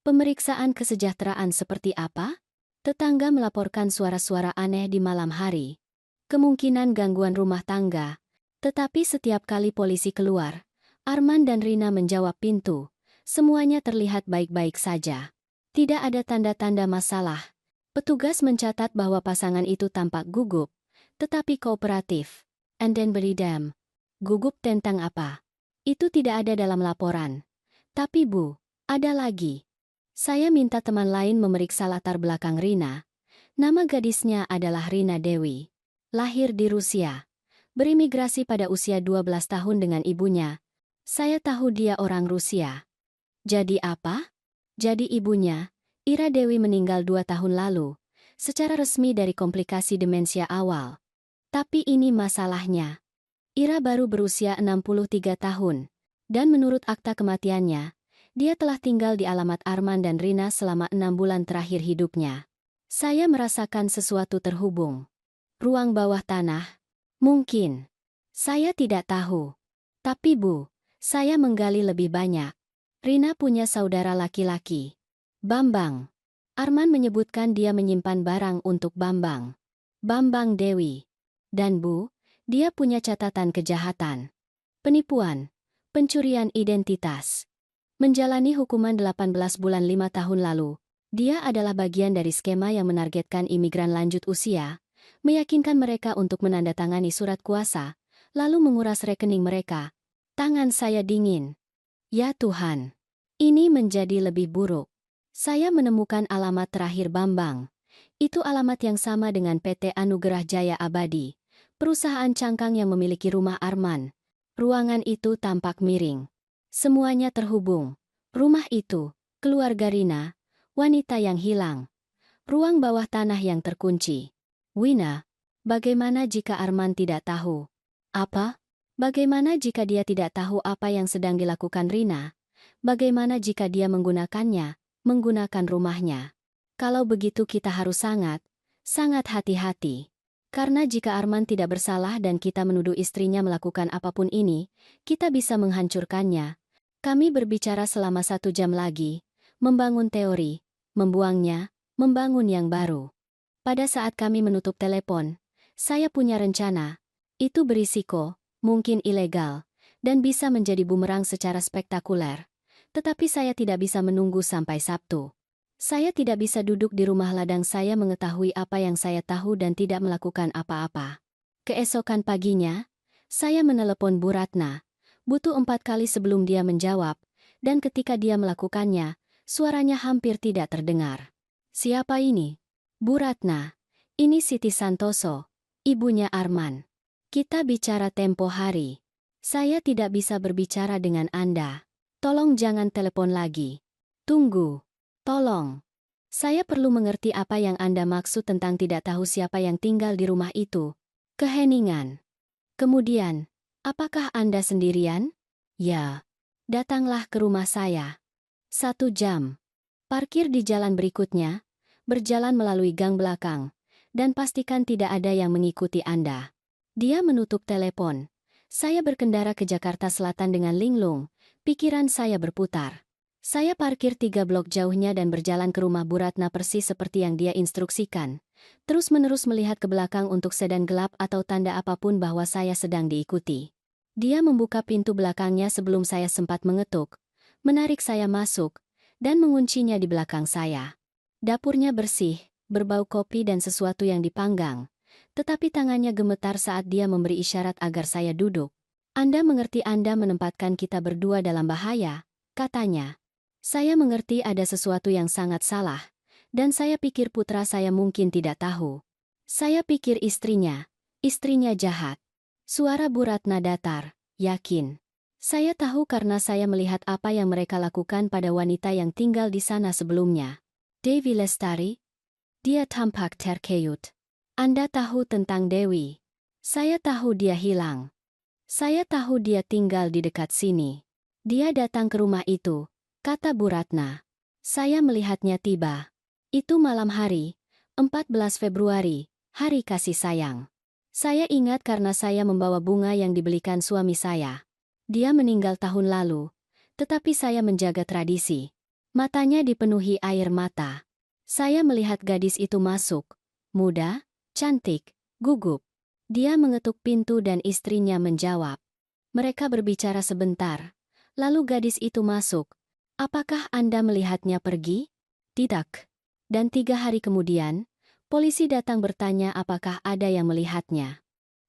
Pemeriksaan kesejahteraan seperti apa? Tetangga melaporkan suara-suara aneh di malam hari. Kemungkinan gangguan rumah tangga. Tetapi setiap kali polisi keluar, Arman dan Rina menjawab pintu. Semuanya terlihat baik-baik saja. Tidak ada tanda-tanda masalah. Petugas mencatat bahwa pasangan itu tampak gugup, tetapi kooperatif. And then beridam. Gugup tentang apa? Itu tidak ada dalam laporan. Tapi Bu, ada lagi. Saya minta teman lain memeriksa latar belakang Rina. Nama gadisnya adalah Rina Dewi. Lahir di Rusia. Berimigrasi pada usia 12 tahun dengan ibunya. Saya tahu dia orang Rusia. Jadi apa? Jadi ibunya, Ira Dewi meninggal 2 tahun lalu, secara resmi dari komplikasi demensia awal. Tapi ini masalahnya. Ira baru berusia 63 tahun, dan menurut akta kematiannya, dia telah tinggal di alamat Arman dan Rina selama 6 bulan terakhir hidupnya. Saya merasakan sesuatu terhubung. Ruang bawah tanah? Mungkin. Saya tidak tahu. Tapi Bu, saya menggali lebih banyak. Rina punya saudara laki-laki. Bambang. Arman menyebutkan dia menyimpan barang untuk Bambang. Bambang Dewi. Dan Bu, dia punya catatan kejahatan. Penipuan. Pencurian identitas. Menjalani hukuman 18 bulan 5 tahun lalu, dia adalah bagian dari skema yang menargetkan imigran lanjut usia, meyakinkan mereka untuk menandatangani surat kuasa, lalu menguras rekening mereka. Tangan saya dingin. Ya Tuhan. Ini menjadi lebih buruk. Saya menemukan alamat terakhir Bambang. Itu alamat yang sama dengan PT Anugerah Jaya Abadi, perusahaan cangkang yang memiliki rumah Arman. Ruangan itu tampak miring. Semuanya terhubung. Rumah itu, keluarga Rina, wanita yang hilang, ruang bawah tanah yang terkunci. Wina, bagaimana jika Arman tidak tahu? Apa? Bagaimana jika dia tidak tahu apa yang sedang dilakukan Rina? Bagaimana jika dia menggunakannya, menggunakan rumahnya? Kalau begitu kita harus sangat hati-hati. Karena jika Arman tidak bersalah dan kita menuduh istrinya melakukan apapun ini, kita bisa menghancurkannya. Kami berbicara selama 1 jam lagi, membangun teori, membuangnya, membangun yang baru. Pada saat kami menutup telepon, saya punya rencana. Itu berisiko, mungkin ilegal, dan bisa menjadi bumerang secara spektakuler. Tetapi saya tidak bisa menunggu sampai Sabtu. Saya tidak bisa duduk di rumah ladang saya mengetahui apa yang saya tahu dan tidak melakukan apa-apa. Keesokan paginya, saya menelepon Bu Ratna. Butuh 4 kali sebelum dia menjawab, dan ketika dia melakukannya, suaranya hampir tidak terdengar. Siapa ini? Bu Ratna. Ini Siti Santoso, ibunya Arman. Kita bicara tempo hari. Saya tidak bisa berbicara dengan Anda. Tolong jangan telepon lagi. Tunggu. Tolong. Saya perlu mengerti apa yang Anda maksud tentang tidak tahu siapa yang tinggal di rumah itu. Keheningan. Kemudian, apakah Anda sendirian? Ya. Datanglah ke rumah saya. 1 jam. Parkir di jalan berikutnya, berjalan melalui gang belakang, dan pastikan tidak ada yang mengikuti Anda. Dia menutup telepon. Saya berkendara ke Jakarta Selatan dengan linglung, pikiran saya berputar. Saya parkir 3 blok jauhnya dan berjalan ke rumah Bu Ratna persis seperti yang dia instruksikan. Terus-menerus melihat ke belakang untuk sedan gelap atau tanda apapun bahwa saya sedang diikuti. Dia membuka pintu belakangnya sebelum saya sempat mengetuk, menarik saya masuk, dan menguncinya di belakang saya. Dapurnya bersih, berbau kopi dan sesuatu yang dipanggang, tetapi tangannya gemetar saat dia memberi isyarat agar saya duduk. Anda mengerti Anda menempatkan kita berdua dalam bahaya, katanya. Saya mengerti ada sesuatu yang sangat salah, dan saya pikir putra saya mungkin tidak tahu. Saya pikir istrinya jahat. Suara Bu Ratna datar, yakin. Saya tahu karena saya melihat apa yang mereka lakukan pada wanita yang tinggal di sana sebelumnya. Dewi Lestari? Dia tampak terkejut. Anda tahu tentang Dewi? Saya tahu dia hilang. Saya tahu dia tinggal di dekat sini. Dia datang ke rumah itu, kata Bu Ratna. Saya melihatnya tiba. Itu malam hari, 14 Februari, hari kasih sayang. Saya ingat karena saya membawa bunga yang dibelikan suami saya. Dia meninggal tahun lalu, tetapi saya menjaga tradisi. Matanya dipenuhi air mata. Saya melihat gadis itu masuk. Muda, cantik, gugup. Dia mengetuk pintu dan istrinya menjawab. Mereka berbicara sebentar. Lalu gadis itu masuk. Apakah Anda melihatnya pergi? Tidak. Dan 3 hari kemudian, polisi datang bertanya apakah ada yang melihatnya.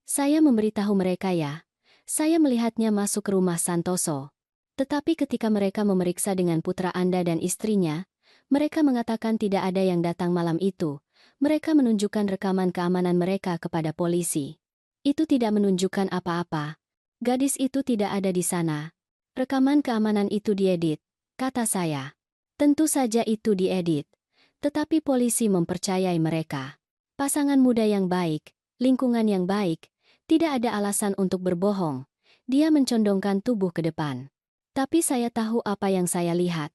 Saya memberitahu mereka ya. Saya melihatnya masuk ke rumah Santoso. Tetapi ketika mereka memeriksa dengan putra Anda dan istrinya, mereka mengatakan tidak ada yang datang malam itu. Mereka menunjukkan rekaman keamanan mereka kepada polisi. Itu tidak menunjukkan apa-apa. Gadis itu tidak ada di sana. Rekaman keamanan itu diedit, kata saya. Tentu saja itu diedit. Tetapi polisi mempercayai mereka. Pasangan muda yang baik, lingkungan yang baik, tidak ada alasan untuk berbohong. Dia mencondongkan tubuh ke depan. Tapi saya tahu apa yang saya lihat.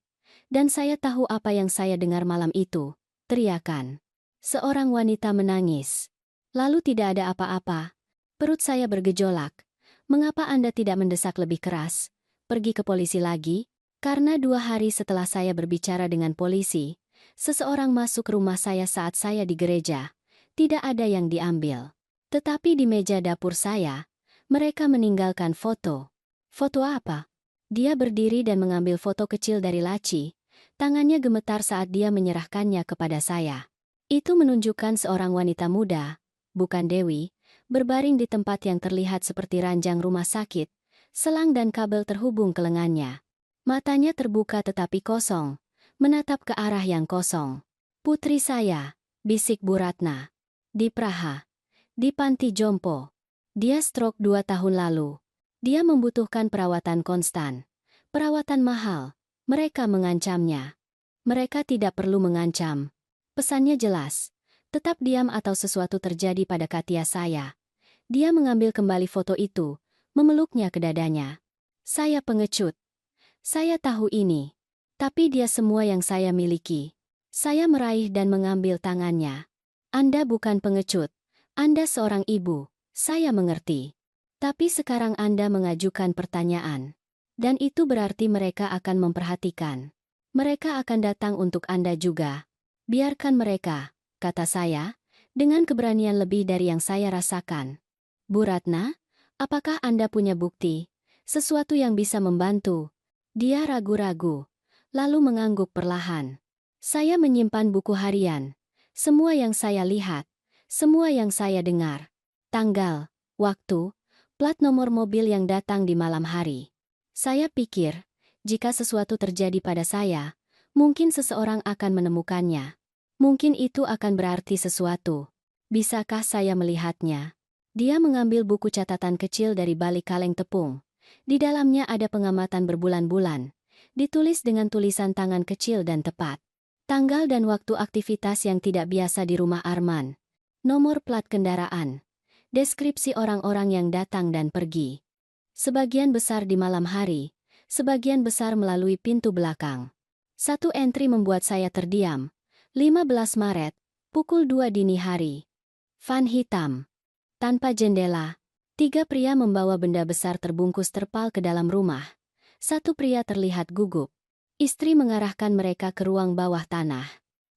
Dan saya tahu apa yang saya dengar malam itu. Teriakan. Seorang wanita menangis. Lalu tidak ada apa-apa. Perut saya bergejolak. Mengapa Anda tidak mendesak lebih keras? Pergi ke polisi lagi? Karena 2 hari setelah saya berbicara dengan polisi, seseorang masuk rumah saya saat saya di gereja. Tidak ada yang diambil. Tetapi di meja dapur saya, mereka meninggalkan foto. Foto apa? Dia berdiri dan mengambil foto kecil dari laci. Tangannya gemetar saat dia menyerahkannya kepada saya. Itu menunjukkan seorang wanita muda, bukan Dewi, berbaring di tempat yang terlihat seperti ranjang rumah sakit, selang dan kabel terhubung ke lengannya. Matanya terbuka tetapi kosong, menatap ke arah yang kosong. Putri saya, bisik Bu Ratna. Di Praha. Di panti jompo. Dia stroke 2 tahun lalu. Dia membutuhkan perawatan konstan. Perawatan mahal. Mereka mengancamnya. Mereka tidak perlu mengancam. Pesannya jelas. Tetap diam atau sesuatu terjadi pada Katia saya. Dia mengambil kembali foto itu, memeluknya ke dadanya. Saya pengecut. Saya tahu ini. Tapi dia semua yang saya miliki. Saya meraih dan mengambil tangannya. Anda bukan pengecut. Anda seorang ibu. Saya mengerti. Tapi sekarang Anda mengajukan pertanyaan. Dan itu berarti mereka akan memperhatikan. Mereka akan datang untuk Anda juga. Biarkan mereka, kata saya, dengan keberanian lebih dari yang saya rasakan. Bu Ratna, apakah Anda punya bukti? Sesuatu yang bisa membantu? Dia ragu-ragu, lalu mengangguk perlahan. Saya menyimpan buku harian. Semua yang saya lihat. Semua yang saya dengar. Tanggal, waktu, plat nomor mobil yang datang di malam hari. Saya pikir, jika sesuatu terjadi pada saya, mungkin seseorang akan menemukannya. Mungkin itu akan berarti sesuatu. Bisakah saya melihatnya? Dia mengambil buku catatan kecil dari balik kaleng tepung. Di dalamnya ada pengamatan berbulan-bulan. Ditulis dengan tulisan tangan kecil dan tepat. Tanggal dan waktu aktivitas yang tidak biasa di rumah Arman. Nomor plat kendaraan. Deskripsi orang-orang yang datang dan pergi. Sebagian besar di malam hari, sebagian besar melalui pintu belakang. Satu entry membuat saya terdiam. 15 Maret, pukul 2 dini hari. Van hitam. Tanpa jendela. 3 pria membawa benda besar terbungkus terpal ke dalam rumah. Satu pria terlihat gugup. Istri mengarahkan mereka ke ruang bawah tanah.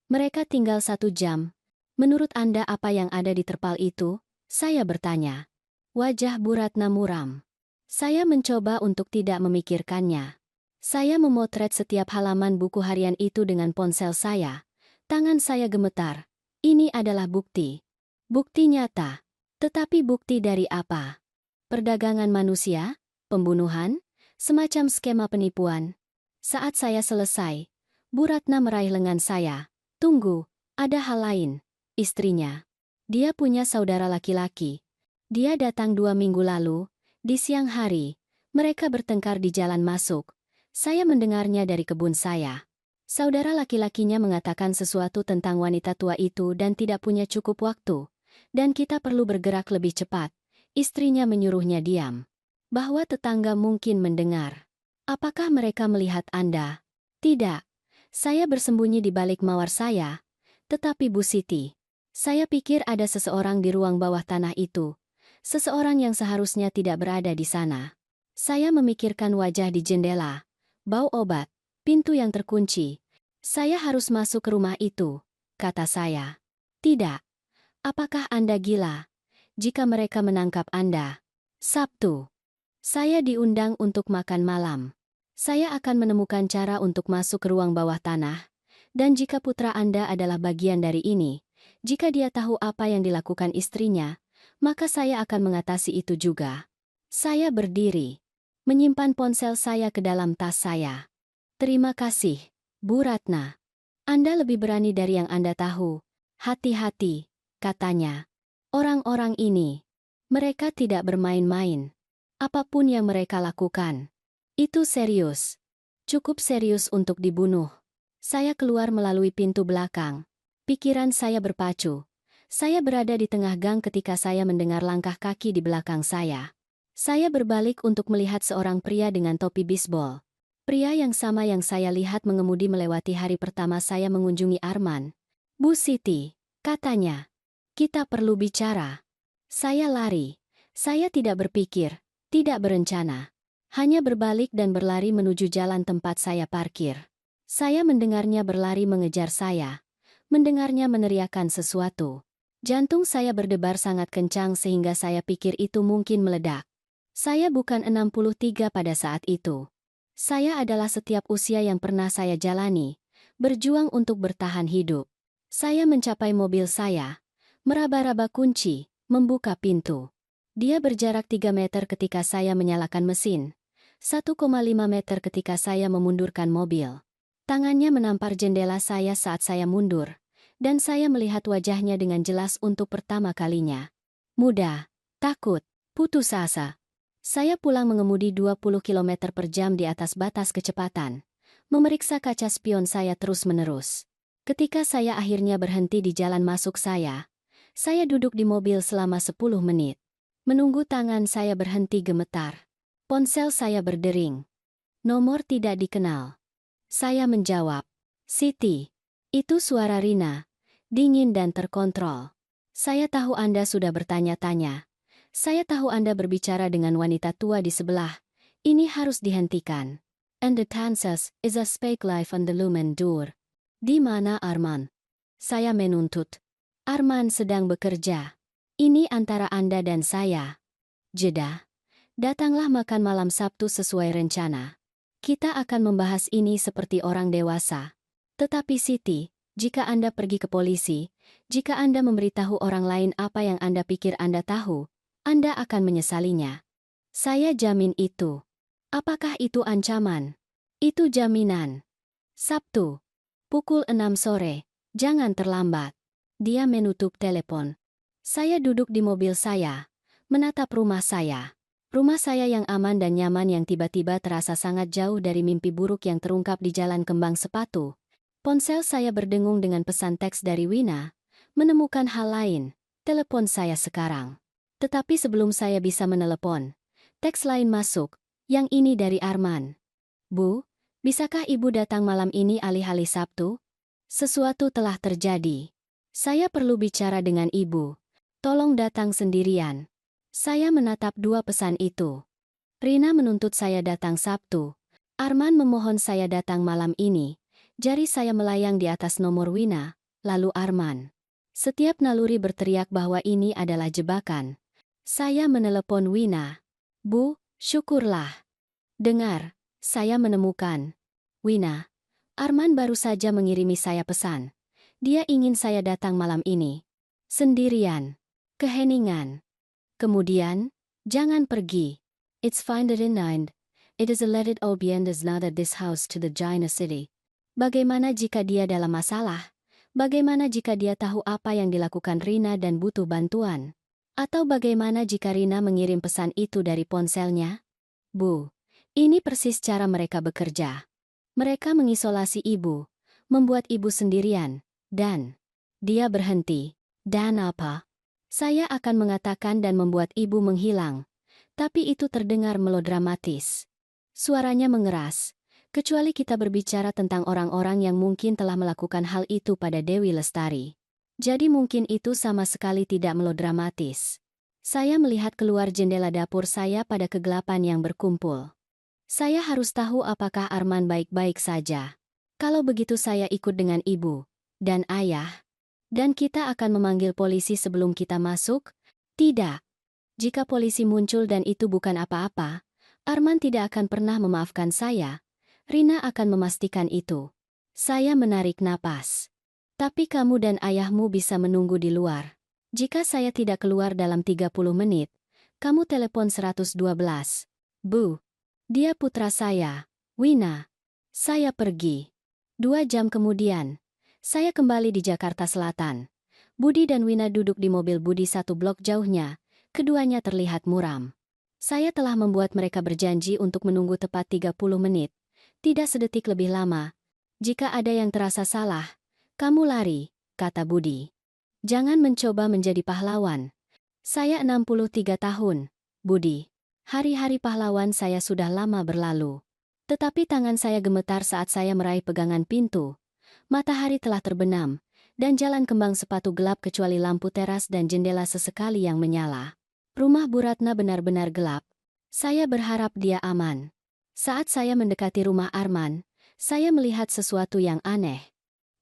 Mereka tinggal 1 jam. Menurut Anda apa yang ada di terpal itu? Saya bertanya. Wajah Bu Ratna muram. Saya mencoba untuk tidak memikirkannya. Saya memotret setiap halaman buku harian itu dengan ponsel saya. Tangan saya gemetar. Ini adalah bukti. Bukti nyata. Tetapi bukti dari apa? Perdagangan manusia? Pembunuhan? Semacam skema penipuan? Saat saya selesai, Bu Ratna meraih lengan saya. Tunggu, ada hal lain. Istrinya. Dia punya saudara laki-laki. Dia datang 2 minggu lalu, di siang hari. Mereka bertengkar di jalan masuk. Saya mendengarnya dari kebun saya. Saudara laki-lakinya mengatakan sesuatu tentang wanita tua itu dan tidak punya cukup waktu. Dan kita perlu bergerak lebih cepat. Istrinya menyuruhnya diam. Bahwa tetangga mungkin mendengar. Apakah mereka melihat Anda? Tidak. Saya bersembunyi di balik mawar saya. Tetapi Bu Siti, saya pikir ada seseorang di ruang bawah tanah itu. Seseorang yang seharusnya tidak berada di sana. Saya memikirkan wajah di jendela. Bau obat. Pintu yang terkunci. Saya harus masuk ke rumah itu, kata saya. Tidak. Apakah Anda gila? Jika mereka menangkap Anda. Sabtu. Saya diundang untuk makan malam. Saya akan menemukan cara untuk masuk ke ruang bawah tanah. Dan jika putra Anda adalah bagian dari ini, jika dia tahu apa yang dilakukan istrinya, maka saya akan mengatasi itu juga. Saya berdiri. Menyimpan ponsel saya ke dalam tas saya. Terima kasih, Bu Ratna. Anda lebih berani dari yang Anda tahu. Hati-hati, katanya. Orang-orang ini, mereka tidak bermain-main. Apapun yang mereka lakukan, itu serius. Cukup serius untuk dibunuh. Saya keluar melalui pintu belakang. Pikiran saya berpacu. Saya berada di tengah gang ketika saya mendengar langkah kaki di belakang saya. Saya berbalik untuk melihat seorang pria dengan topi bisbol. Pria yang sama yang saya lihat mengemudi melewati hari pertama saya mengunjungi Arman. Bu Siti, Katanya, kita perlu bicara. Saya lari. Saya tidak berpikir, tidak berencana. Hanya berbalik dan berlari menuju jalan tempat saya parkir. Saya mendengarnya berlari mengejar saya. Mendengarnya meneriakkan sesuatu. Jantung saya berdebar sangat kencang sehingga saya pikir itu mungkin meledak. Saya bukan 63 pada saat itu. Saya adalah setiap usia yang pernah saya jalani, berjuang untuk bertahan hidup. Saya mencapai mobil saya, meraba-raba kunci, membuka pintu. Dia berjarak 3 meter ketika saya menyalakan mesin, 1,5 meter ketika saya memundurkan mobil. Tangannya menampar jendela saya saat saya mundur, dan saya melihat wajahnya dengan jelas untuk pertama kalinya. Muda, takut, putus asa. Saya pulang mengemudi 20 km per jam di atas batas kecepatan, memeriksa kaca spion saya terus-menerus. Ketika saya akhirnya berhenti di jalan masuk saya duduk di mobil selama 10 menit. Menunggu tangan saya berhenti gemetar. Ponsel saya berdering. Nomor tidak dikenal. Saya menjawab, "Siti." Itu suara Rina, dingin dan terkontrol. Saya tahu Anda sudah bertanya-tanya. Saya tahu Anda berbicara dengan wanita tua di sebelah. Ini harus dihentikan. And the Kansas is a fake life on the lumen door. Di mana Arman? Saya menuntut. Arman sedang bekerja. Ini antara Anda dan saya. Jeda. Datanglah makan malam Sabtu sesuai rencana. Kita akan membahas ini seperti orang dewasa. Tetapi Siti, jika Anda pergi ke polisi, jika Anda memberitahu orang lain apa yang Anda pikir Anda tahu, Anda akan menyesalinya. Saya jamin itu. Apakah itu ancaman? Itu jaminan. Sabtu, pukul 6 sore, jangan terlambat. Dia menutup telepon. Saya duduk di mobil saya, menatap rumah saya. Rumah saya yang aman dan nyaman yang tiba-tiba terasa sangat jauh dari mimpi buruk yang terungkap di jalan kembang sepatu. Ponsel saya berdengung dengan pesan teks dari Wina, menemukan hal lain, telepon saya sekarang. Tetapi sebelum saya bisa menelepon, teks lain masuk, yang ini dari Arman. "Bu, bisakah Ibu datang malam ini alih-alih Sabtu? Sesuatu telah terjadi. Saya perlu bicara dengan Ibu. Tolong datang sendirian." Saya menatap dua pesan itu. Rina menuntut saya datang Sabtu. Arman memohon saya datang malam ini. Jari saya melayang di atas nomor Wina, lalu Arman. Setiap naluri berteriak bahwa ini adalah jebakan. Saya menelepon Wina. "Bu, syukurlah. Dengar, saya menemukan. Wina, Arman baru saja mengirimi saya pesan. Dia ingin saya datang malam ini. Sendirian. Keheningan. Kemudian, jangan pergi. It's fine that in mind. It is a let it all be and is not at this house to the China City." Bagaimana jika dia dalam masalah? Bagaimana jika dia tahu apa yang dilakukan Rina dan butuh bantuan? Atau bagaimana jika Rina mengirim pesan itu dari ponselnya? "Bu, ini persis cara mereka bekerja. Mereka mengisolasi ibu, membuat ibu sendirian, dan..." Dia berhenti. "Dan apa? Saya akan mengatakan dan membuat ibu menghilang." Tapi itu terdengar melodramatis. Suaranya mengeras. Kecuali kita berbicara tentang orang-orang yang mungkin telah melakukan hal itu pada Dewi Lestari. Jadi mungkin itu sama sekali tidak melodramatis. Saya melihat keluar jendela dapur saya pada kegelapan yang berkumpul. Saya harus tahu apakah Arman baik-baik saja. Kalau begitu saya ikut dengan ibu dan ayah. Dan kita akan memanggil polisi sebelum kita masuk? Tidak. Jika polisi muncul dan itu bukan apa-apa, Arman tidak akan pernah memaafkan saya. Rina akan memastikan itu. Saya menarik napas. Tapi kamu dan ayahmu bisa menunggu di luar. Jika saya tidak keluar dalam 30 menit, kamu telepon 112. "Bu." Dia putra saya, Wina. Saya pergi. 2 jam kemudian, saya kembali di Jakarta Selatan. Budi dan Wina duduk di mobil Budi 1 blok jauhnya. Keduanya terlihat muram. Saya telah membuat mereka berjanji untuk menunggu tepat 30 menit. Tidak sedetik lebih lama. "Jika ada yang terasa salah, kamu lari," kata Budi. "Jangan mencoba menjadi pahlawan." "Saya 63 tahun, Budi. Hari-hari pahlawan saya sudah lama berlalu." Tetapi tangan saya gemetar saat saya meraih pegangan pintu. Matahari telah terbenam, dan jalan kembang sepatu gelap kecuali lampu teras dan jendela sesekali yang menyala. Rumah Bu Ratna benar-benar gelap. Saya berharap dia aman. Saat saya mendekati rumah Arman, saya melihat sesuatu yang aneh.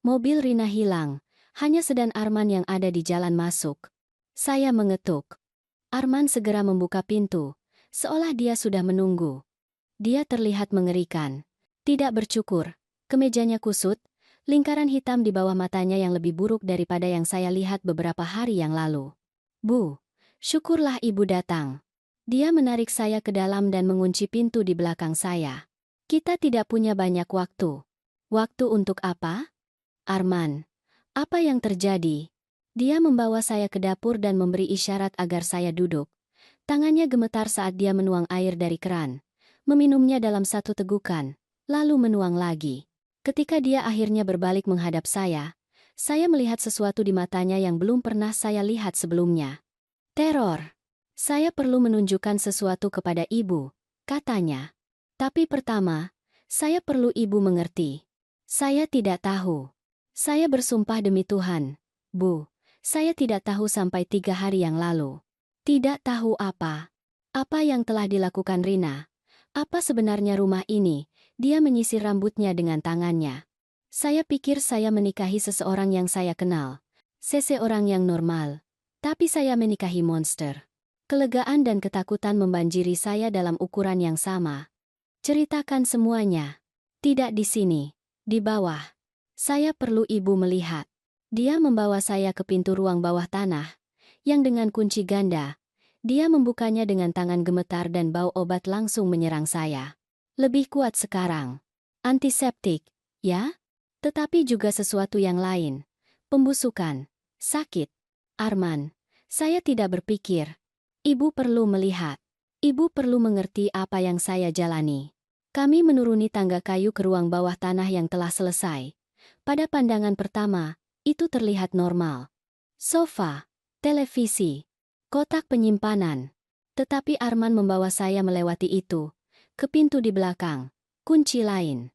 Mobil Rina hilang, hanya sedan Arman yang ada di jalan masuk. Saya mengetuk. Arman segera membuka pintu, seolah dia sudah menunggu. Dia terlihat mengerikan. Tidak bercukur, kemejanya kusut, lingkaran hitam di bawah matanya yang lebih buruk daripada yang saya lihat beberapa hari yang lalu. Bu, syukurlah ibu datang. Dia menarik saya ke dalam dan mengunci pintu di belakang saya. Kita tidak punya banyak waktu. Waktu untuk apa? Arman, apa yang terjadi? Dia membawa saya ke dapur dan memberi isyarat agar saya duduk. Tangannya gemetar saat dia menuang air dari keran, meminumnya dalam satu tegukan, lalu menuang lagi. Ketika dia akhirnya berbalik menghadap saya melihat sesuatu di matanya yang belum pernah saya lihat sebelumnya. Teror. Saya perlu menunjukkan sesuatu kepada ibu, katanya. Tapi pertama, saya perlu ibu mengerti. Saya tidak tahu. Saya bersumpah demi Tuhan, Bu, saya tidak tahu sampai 3 hari yang lalu. Tidak tahu apa. Apa yang telah dilakukan Rina? Apa sebenarnya rumah ini? Dia menyisir rambutnya dengan tangannya. Saya pikir saya menikahi seseorang yang saya kenal. Seseorang yang normal. Tapi saya menikahi monster. Kelegaan dan ketakutan membanjiri saya dalam ukuran yang sama. Ceritakan semuanya. Tidak di sini. Di bawah. Saya perlu ibu melihat. Dia membawa saya ke pintu ruang bawah tanah, yang dengan kunci ganda. Dia membukanya dengan tangan gemetar dan bau obat langsung menyerang saya. Lebih kuat sekarang. Antiseptik, ya? Tetapi juga sesuatu yang lain. Pembusukan. Sakit. Arman, saya tidak berpikir. Ibu perlu melihat. Ibu perlu mengerti apa yang saya jalani. Kami menuruni tangga kayu ke ruang bawah tanah yang telah selesai. Pada pandangan pertama, itu terlihat normal. Sofa, televisi, kotak penyimpanan. Tetapi Arman membawa saya melewati itu, ke pintu di belakang, kunci lain.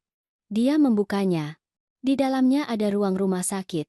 Dia membukanya. Di dalamnya ada ruang rumah sakit,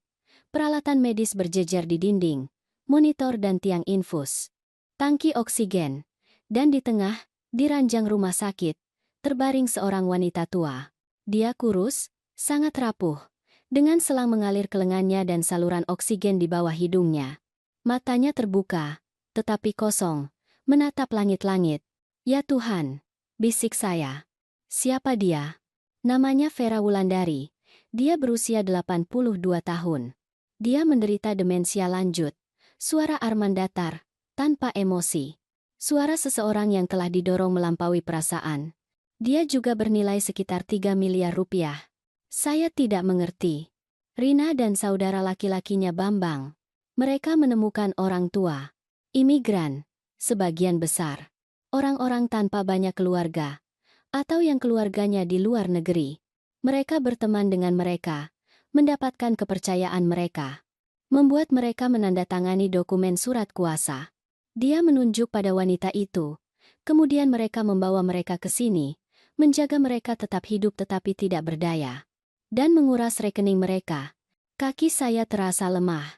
peralatan medis berjejer di dinding, monitor dan tiang infus, tangki oksigen, dan di tengah, di ranjang rumah sakit, terbaring seorang wanita tua. Dia kurus, sangat rapuh, dengan selang mengalir ke lengannya dan saluran oksigen di bawah hidungnya. Matanya terbuka, tetapi kosong, menatap langit-langit. Ya Tuhan, bisik saya. Siapa dia? Namanya Vera Wulandari. Dia berusia 82 tahun. Dia menderita demensia lanjut. Suara Arman datar, tanpa emosi. Suara seseorang yang telah didorong melampaui perasaan. Dia juga bernilai sekitar 3 miliar rupiah. Saya tidak mengerti. Rina dan saudara laki-lakinya Bambang. Mereka menemukan orang tua. Imigran. Sebagian besar. Orang-orang tanpa banyak keluarga. Atau yang keluarganya di luar negeri. Mereka berteman dengan mereka, mendapatkan kepercayaan mereka, membuat mereka menandatangani dokumen surat kuasa. Dia menunjuk pada wanita itu, kemudian mereka membawa mereka ke sini, menjaga mereka tetap hidup tetapi tidak berdaya, dan menguras rekening mereka. Kaki saya terasa lemah.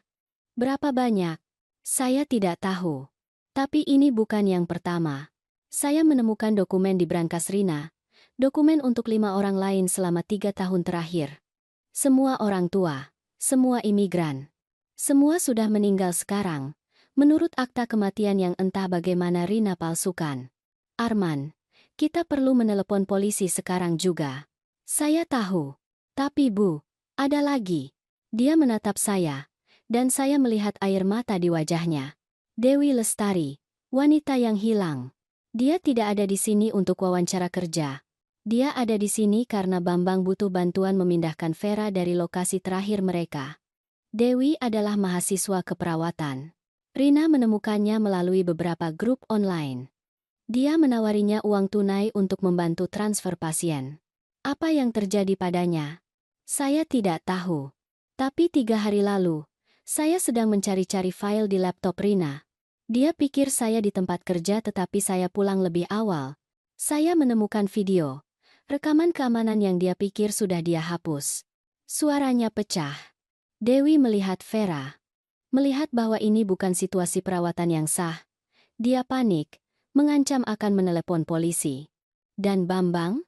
Berapa banyak? Saya tidak tahu. Tapi ini bukan yang pertama. Saya menemukan dokumen di brankas Rina. Dokumen untuk 5 orang lain selama 3 tahun terakhir. Semua orang tua, semua imigran. Semua sudah meninggal sekarang, menurut akta kematian yang entah bagaimana Rina palsukan. Arman, kita perlu menelepon polisi sekarang juga. Saya tahu. Tapi Bu, ada lagi. Dia menatap saya, dan saya melihat air mata di wajahnya. Dewi Lestari, wanita yang hilang. Dia tidak ada di sini untuk wawancara kerja. Dia ada di sini karena Bambang butuh bantuan memindahkan Vera dari lokasi terakhir mereka. Dewi adalah mahasiswa keperawatan. Rina menemukannya melalui beberapa grup online. Dia menawarinya uang tunai untuk membantu transfer pasien. Apa yang terjadi padanya? Saya tidak tahu. Tapi 3 hari lalu, saya sedang mencari-cari file di laptop Rina. Dia pikir saya di tempat kerja tetapi saya pulang lebih awal. Saya menemukan video. Rekaman keamanan yang dia pikir sudah dia hapus. Suaranya pecah. Dewi melihat Vera. Melihat bahwa ini bukan situasi perawatan yang sah, dia panik, mengancam akan menelepon polisi. Dan Bambang?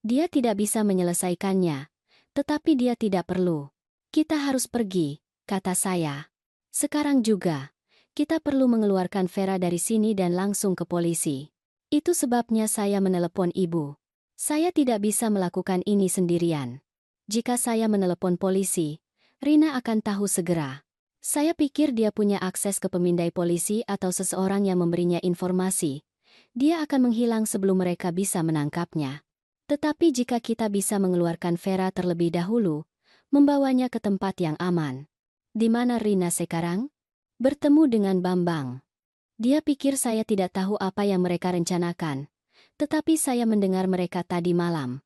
Dia tidak bisa menyelesaikannya. Tetapi dia tidak perlu. Kita harus pergi, kata saya. Sekarang juga. Kita perlu mengeluarkan Vera dari sini dan langsung ke polisi. Itu sebabnya saya menelepon ibu. Saya tidak bisa melakukan ini sendirian. Jika saya menelepon polisi, Rina akan tahu segera. Saya pikir dia punya akses ke pemindai polisi atau seseorang yang memberinya informasi. Dia akan menghilang sebelum mereka bisa menangkapnya. Tetapi jika kita bisa mengeluarkan Vera terlebih dahulu, membawanya ke tempat yang aman. Di mana Rina sekarang? Bertemu dengan Bambang. Dia pikir saya tidak tahu apa yang mereka rencanakan. Tetapi saya mendengar mereka tadi malam.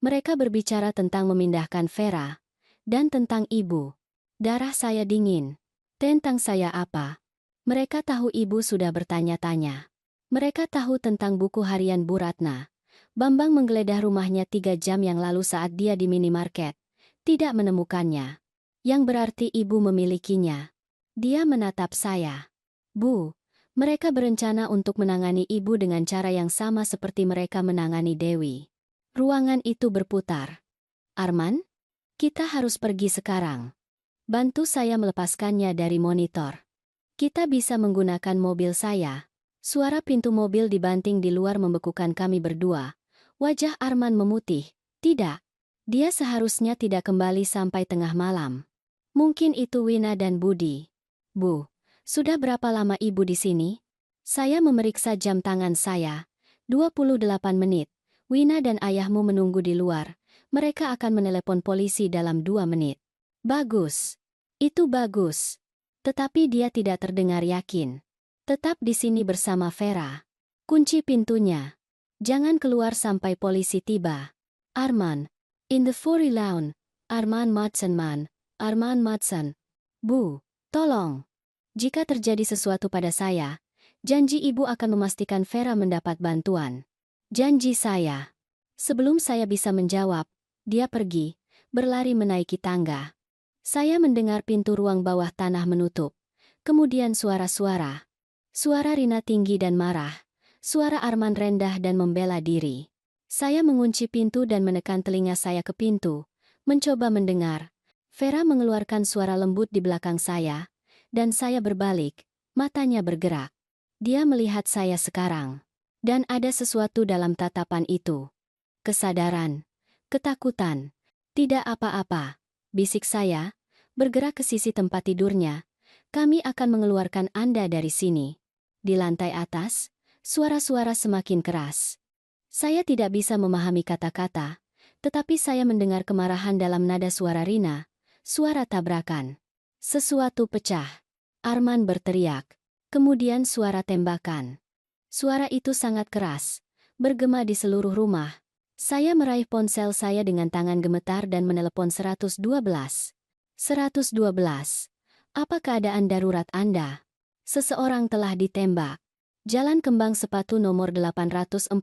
Mereka berbicara tentang memindahkan Vera. Dan tentang ibu. Darah saya dingin. Tentang saya apa? Mereka tahu ibu sudah bertanya-tanya. Mereka tahu tentang buku harian Bu Ratna. Bambang menggeledah rumahnya 3 jam yang lalu saat dia di minimarket. Tidak menemukannya. Yang berarti ibu memilikinya. Dia menatap saya. Bu, mereka berencana untuk menangani ibu dengan cara yang sama seperti mereka menangani Dewi. Ruangan itu berputar. Arman? Kita harus pergi sekarang. Bantu saya melepaskannya dari monitor. Kita bisa menggunakan mobil saya. Suara pintu mobil dibanting di luar membekukan kami berdua. Wajah Arman memutih. Tidak. Dia seharusnya tidak kembali sampai tengah malam. Mungkin itu Wina dan Budi. Bu, sudah berapa lama ibu di sini? Saya memeriksa jam tangan saya. 28 menit. Wina dan ayahmu menunggu di luar. Mereka akan menelepon polisi dalam 2 menit. Bagus. Itu bagus. Tetapi dia tidak terdengar yakin. Tetap di sini bersama Vera. Kunci pintunya. Jangan keluar sampai polisi tiba. Arman. In the Furry Lounge. Arman Madsen. Arman Madsen. Bu, tolong. Jika terjadi sesuatu pada saya, janji ibu akan memastikan Vera mendapat bantuan. Janji saya. Sebelum saya bisa menjawab, dia pergi, berlari menaiki tangga. Saya mendengar pintu ruang bawah tanah menutup. Kemudian suara-suara. Suara Rina tinggi dan marah. Suara Arman rendah dan membela diri. Saya mengunci pintu dan menekan telinga saya ke pintu, mencoba mendengar. Vera mengeluarkan suara lembut di belakang saya, dan saya berbalik, matanya bergerak. Dia melihat saya sekarang. Dan ada sesuatu dalam tatapan itu. Kesadaran. Ketakutan. Tidak apa-apa, bisik saya, bergerak ke sisi tempat tidurnya. Kami akan mengeluarkan Anda dari sini. Di lantai atas, suara-suara semakin keras. Saya tidak bisa memahami kata-kata, tetapi saya mendengar kemarahan dalam nada suara Rina, suara tabrakan. Sesuatu pecah. Arman berteriak. Kemudian suara tembakan. Suara itu sangat keras, bergema di seluruh rumah. Saya meraih ponsel saya dengan tangan gemetar dan menelepon 112. 112. Apa keadaan darurat Anda? Seseorang telah ditembak. Jalan Kembang Sepatu nomor 847,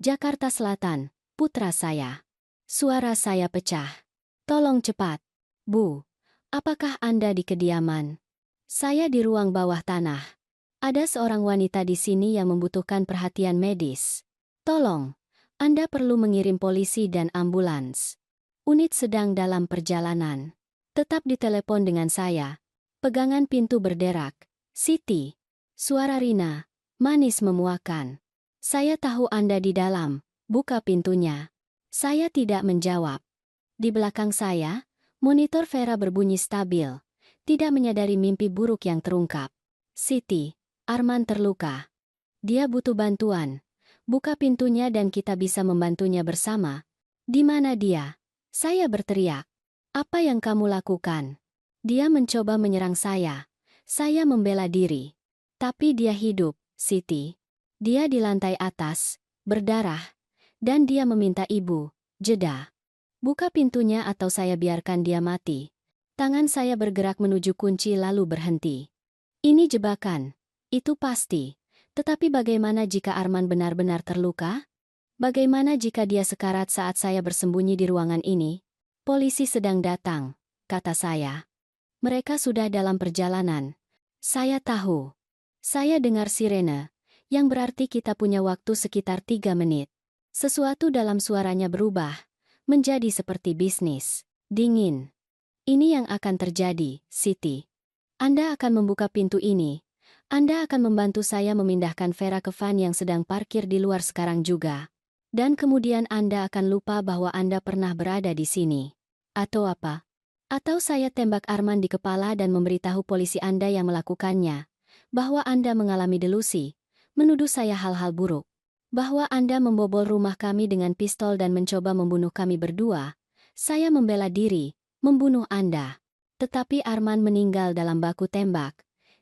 Jakarta Selatan, putra saya. Suara saya pecah. Tolong cepat. Bu, apakah Anda di kediaman? Saya di ruang bawah tanah. Ada seorang wanita di sini yang membutuhkan perhatian medis. Tolong, Anda perlu mengirim polisi dan ambulans. Unit sedang dalam perjalanan. Tetap ditelepon dengan saya. Pegangan pintu berderak. Siti. Suara Rina, manis memuakan. Saya tahu Anda di dalam, buka pintunya. Saya tidak menjawab. Di belakang saya, monitor Vera berbunyi stabil. Tidak menyadari mimpi buruk yang terungkap. Siti, Arman terluka. Dia butuh bantuan. Buka pintunya dan kita bisa membantunya bersama. Di mana dia? Saya berteriak. Apa yang kamu lakukan? Dia mencoba menyerang saya. Saya membela diri. Tapi dia hidup, Siti. Dia di lantai atas, berdarah. Dan dia meminta ibu, jeda. Buka pintunya atau saya biarkan dia mati. Tangan saya bergerak menuju kunci lalu berhenti. Ini jebakan. Itu pasti. Tetapi bagaimana jika Arman benar-benar terluka? Bagaimana jika dia sekarat saat saya bersembunyi di ruangan ini? Polisi sedang datang. kata saya. Mereka sudah dalam perjalanan. Saya tahu. Saya dengar sirene, yang berarti kita punya waktu sekitar 3 menit. Sesuatu dalam suaranya berubah, menjadi seperti bisnis. Dingin. Ini yang akan terjadi, Siti. Anda akan membuka pintu ini. Anda akan membantu saya memindahkan Vera ke van yang sedang parkir di luar sekarang juga. Dan kemudian Anda akan lupa bahwa Anda pernah berada di sini. Atau apa? Atau saya tembak Arman di kepala dan memberitahu polisi Anda yang melakukannya, bahwa Anda mengalami delusi, menuduh saya hal-hal buruk, bahwa Anda membobol rumah kami dengan pistol dan mencoba membunuh kami berdua. Saya membela diri, membunuh Anda. Tetapi Arman meninggal dalam baku tembak.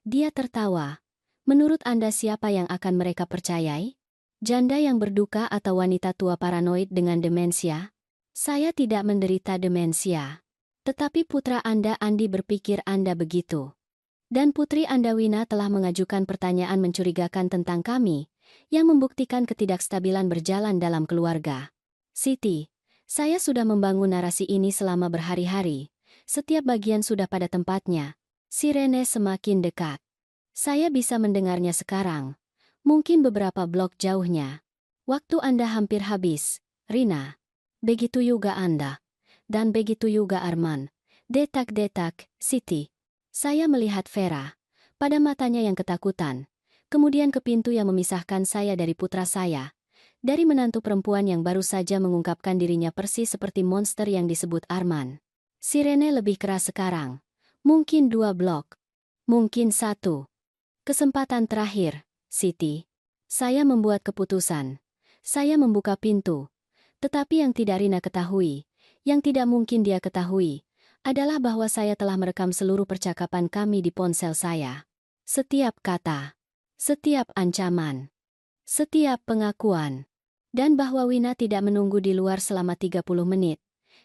Dia tertawa. Menurut Anda siapa yang akan mereka percayai? Janda yang berduka atau wanita tua paranoid dengan demensia? Saya tidak menderita demensia. Tetapi putra Anda Andi berpikir Anda begitu. Dan putri Anda Wina telah mengajukan pertanyaan mencurigakan tentang kami, yang membuktikan ketidakstabilan berjalan dalam keluarga. Siti, saya sudah membangun narasi ini selama berhari-hari. Setiap bagian sudah pada tempatnya. Sirene semakin dekat. Saya bisa mendengarnya sekarang. Mungkin beberapa blok jauhnya. Waktu Anda hampir habis, Rina. Begitu juga Anda. Dan begitu juga Arman. Detak-detak, Siti. Saya melihat Vera. Pada matanya yang ketakutan. Kemudian ke pintu yang memisahkan saya dari putra saya. Dari menantu perempuan yang baru saja mengungkapkan dirinya persis seperti monster yang disebut Arman. Sirene lebih keras sekarang. Mungkin 2 blok. Mungkin 1. Kesempatan terakhir, Siti. Saya membuat keputusan. Saya membuka pintu. Tetapi yang tidak Rina ketahui, yang tidak mungkin dia ketahui, adalah bahwa saya telah merekam seluruh percakapan kami di ponsel saya. Setiap kata. Setiap ancaman. Setiap pengakuan. Dan bahwa Wina tidak menunggu di luar selama 30 menit.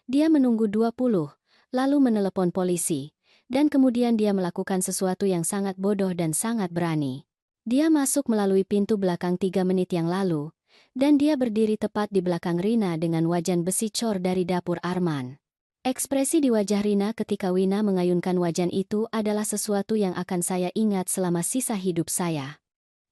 Dia menunggu 20. Lalu menelepon polisi, dan kemudian dia melakukan sesuatu yang sangat bodoh dan sangat berani. Dia masuk melalui pintu belakang 3 menit yang lalu, dan dia berdiri tepat di belakang Rina dengan wajan besi cor dari dapur Arman. Ekspresi di wajah Rina ketika Wina mengayunkan wajan itu adalah sesuatu yang akan saya ingat selama sisa hidup saya.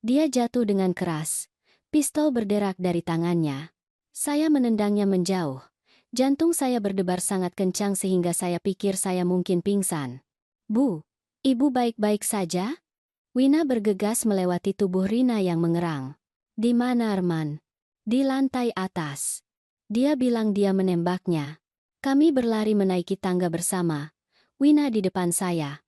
Dia jatuh dengan keras. Pistol berderak dari tangannya. Saya menendangnya menjauh. Jantung saya berdebar sangat kencang sehingga saya pikir saya mungkin pingsan. Bu, ibu baik-baik saja? Wina bergegas melewati tubuh Rina yang mengerang. Di mana Arman? Di lantai atas. Dia bilang dia menembaknya. Kami berlari menaiki tangga bersama. Wina di depan saya.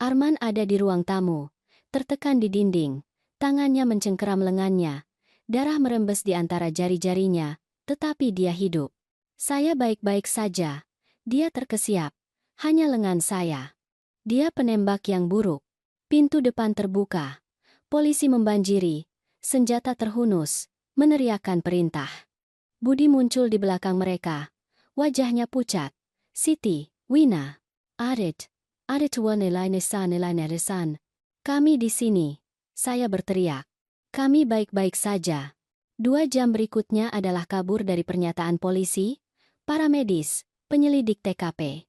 Arman ada di ruang tamu. Tertekan di dinding. Tangannya mencengkeram lengannya. Darah merembes di antara jari-jarinya, tetapi dia hidup. Saya baik-baik saja. Dia terkesiap. Hanya lengan saya. Dia penembak yang buruk. Pintu depan terbuka. Polisi membanjiri. Senjata terhunus. Meneriakkan perintah. Budi muncul di belakang mereka. Wajahnya pucat. Siti, Wina. Arit. Arit Wanelainesan. Kami di sini. Saya berteriak. Kami baik-baik saja. 2 jam berikutnya adalah kabur dari pernyataan polisi, para medis, penyelidik TKP.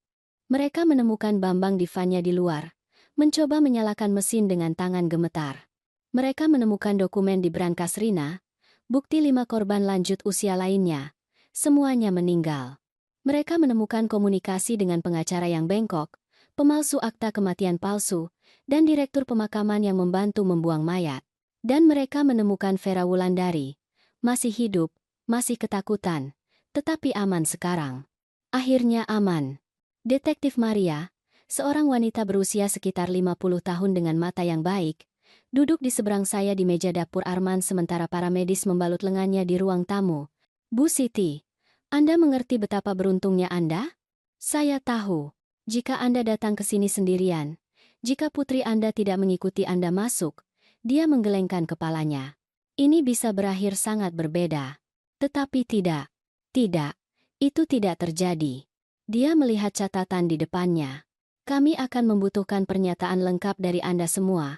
Mereka menemukan Bambang di vannya di luar, mencoba menyalakan mesin dengan tangan gemetar. Mereka menemukan dokumen di brankas Rina, bukti 5 korban lanjut usia lainnya. Semuanya meninggal. Mereka menemukan komunikasi dengan pengacara yang bengkok, pemalsu akta kematian palsu, dan direktur pemakaman yang membantu membuang mayat. Dan mereka menemukan Vera Wulandari. Masih hidup, masih ketakutan. Tetapi aman sekarang. Akhirnya aman. Detektif Maria, seorang wanita berusia sekitar 50 tahun dengan mata yang baik, duduk di seberang saya di meja dapur Arman sementara para medis membalut lengannya di ruang tamu. Bu Siti, Anda mengerti betapa beruntungnya Anda? Saya tahu. Jika Anda datang ke sini sendirian, jika putri Anda tidak mengikuti Anda masuk, dia menggelengkan kepalanya. Ini bisa berakhir sangat berbeda. Tetapi tidak. Tidak, itu tidak terjadi. Dia melihat catatan di depannya. Kami akan membutuhkan pernyataan lengkap dari Anda semua,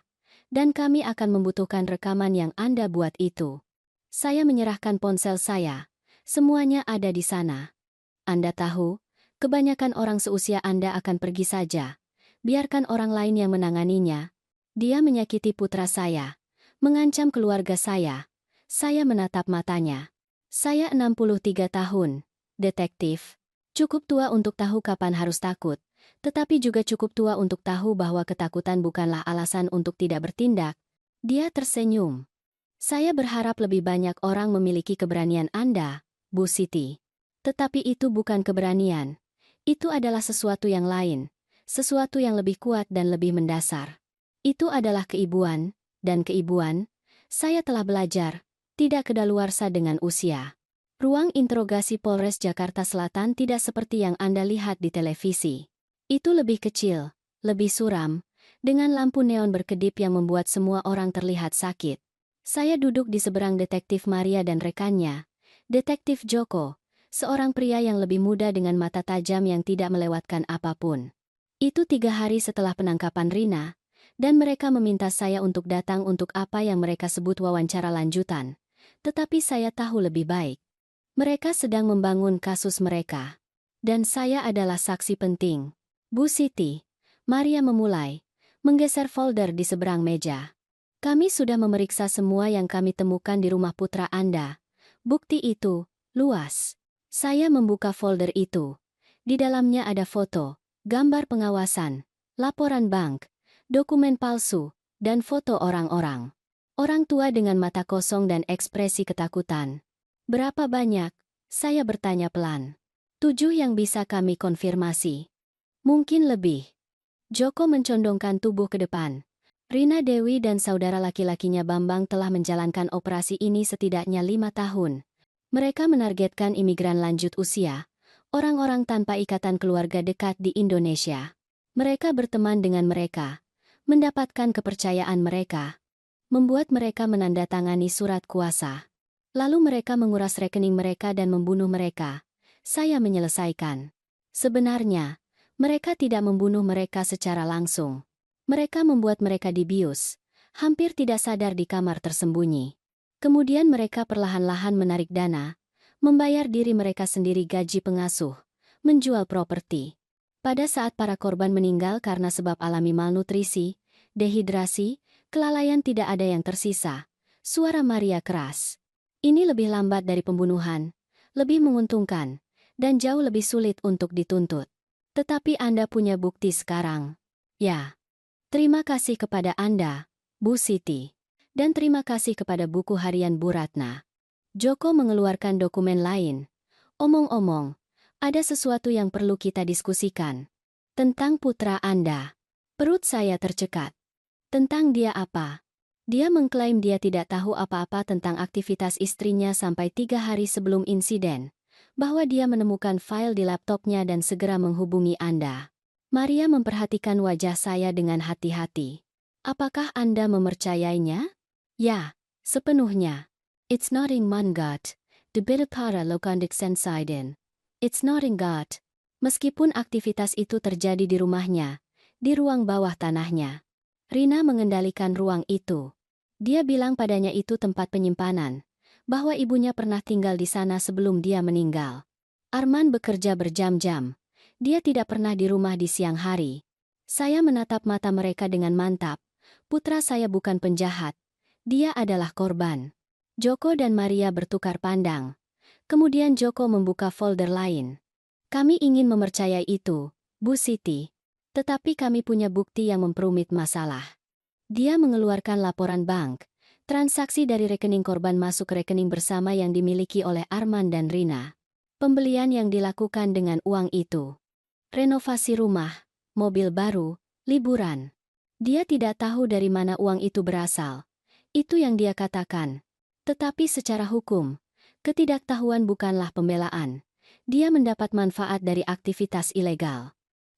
dan kami akan membutuhkan rekaman yang Anda buat itu. Saya menyerahkan ponsel saya. Semuanya ada di sana. Anda tahu, Kebanyakan orang seusia Anda akan pergi saja. Biarkan orang lain yang menanganinya. Dia menyakiti putra saya. Mengancam keluarga saya. Saya menatap matanya. Saya 63 tahun. Detektif. Cukup tua untuk tahu kapan harus takut. Tetapi juga cukup tua untuk tahu bahwa ketakutan bukanlah alasan untuk tidak bertindak. Dia tersenyum. Saya berharap lebih banyak orang memiliki keberanian Anda, Bu Siti. Tetapi itu bukan keberanian. Itu adalah sesuatu yang lain, sesuatu yang lebih kuat dan lebih mendasar. Itu adalah keibuan, dan keibuan, saya telah belajar, tidak kedaluarsa dengan usia. Ruang interogasi Polres Jakarta Selatan tidak seperti yang Anda lihat di televisi. Itu lebih kecil, lebih suram, dengan lampu neon berkedip yang membuat semua orang terlihat sakit. Saya duduk di seberang Detektif Maria dan rekannya, Detektif Joko, seorang pria yang lebih muda dengan mata tajam yang tidak melewatkan apapun. Itu 3 hari setelah penangkapan Rina, dan mereka meminta saya untuk datang untuk apa yang mereka sebut wawancara lanjutan. Tetapi saya tahu lebih baik. Mereka sedang membangun kasus mereka. Dan saya adalah saksi penting. Bu Siti, Maria memulai, menggeser folder di seberang meja. Kami sudah memeriksa semua yang kami temukan di rumah putra Anda. Bukti itu, luas. Saya membuka folder itu. Di dalamnya ada foto, gambar pengawasan, laporan bank, dokumen palsu, dan foto orang-orang. Orang tua dengan mata kosong dan ekspresi ketakutan. Berapa banyak? Saya bertanya pelan. 7 yang bisa kami konfirmasi. Mungkin lebih. Joko mencondongkan tubuh ke depan. Rina Dewi dan saudara laki-lakinya Bambang telah menjalankan operasi ini setidaknya 5 tahun. Mereka menargetkan imigran lanjut usia, orang-orang tanpa ikatan keluarga dekat di Indonesia. Mereka berteman dengan mereka, mendapatkan kepercayaan mereka, membuat mereka menandatangani surat kuasa. Lalu mereka menguras rekening mereka dan membunuh mereka. Saya menyelesaikan. Sebenarnya, mereka tidak membunuh mereka secara langsung. Mereka membuat mereka dibius, hampir tidak sadar di kamar tersembunyi. Kemudian mereka perlahan-lahan menarik dana, membayar diri mereka sendiri gaji pengasuh, menjual properti. Pada saat para korban meninggal karena sebab alami malnutrisi, dehidrasi, kelalaian tidak ada yang tersisa. Suara Maria keras. Ini lebih lambat dari pembunuhan, lebih menguntungkan, dan jauh lebih sulit untuk dituntut. Tetapi Anda punya bukti sekarang. Ya. Terima kasih kepada Anda, Bu Siti. Dan terima kasih kepada buku harian Bu Ratna. Joko mengeluarkan dokumen lain. Omong-omong, ada sesuatu yang perlu kita diskusikan. Tentang putra Anda. Perut saya tercekat. Tentang dia apa? Dia mengklaim dia tidak tahu apa-apa tentang aktivitas istrinya sampai 3 hari sebelum insiden. Bahwa dia menemukan file di laptopnya dan segera menghubungi Anda. Maria memperhatikan wajah saya dengan hati-hati. Apakah Anda mempercayainya? Ya, sepenuhnya. It's not in man God. The better para lokandik sensiden. It's not in God. Meskipun aktivitas itu terjadi di rumahnya, di ruang bawah tanahnya. Rina mengendalikan ruang itu. Dia bilang padanya itu tempat penyimpanan, bahwa ibunya pernah tinggal di sana sebelum dia meninggal. Arman bekerja berjam-jam. Dia tidak pernah di rumah di siang hari. Saya menatap mata mereka dengan mantap. Putra saya bukan penjahat. Dia adalah korban. Joko dan Maria bertukar pandang. Kemudian Joko membuka folder lain. Kami ingin mempercayai itu, Bu Siti. Tetapi kami punya bukti yang memperumit masalah. Dia mengeluarkan laporan bank. Transaksi dari rekening korban masuk ke rekening bersama yang dimiliki oleh Arman dan Rina. Pembelian yang dilakukan dengan uang itu. Renovasi rumah, mobil baru, liburan. Dia tidak tahu dari mana uang itu berasal. Itu yang dia katakan. Tetapi secara hukum, ketidaktahuan bukanlah pembelaan. Dia mendapat manfaat dari aktivitas ilegal.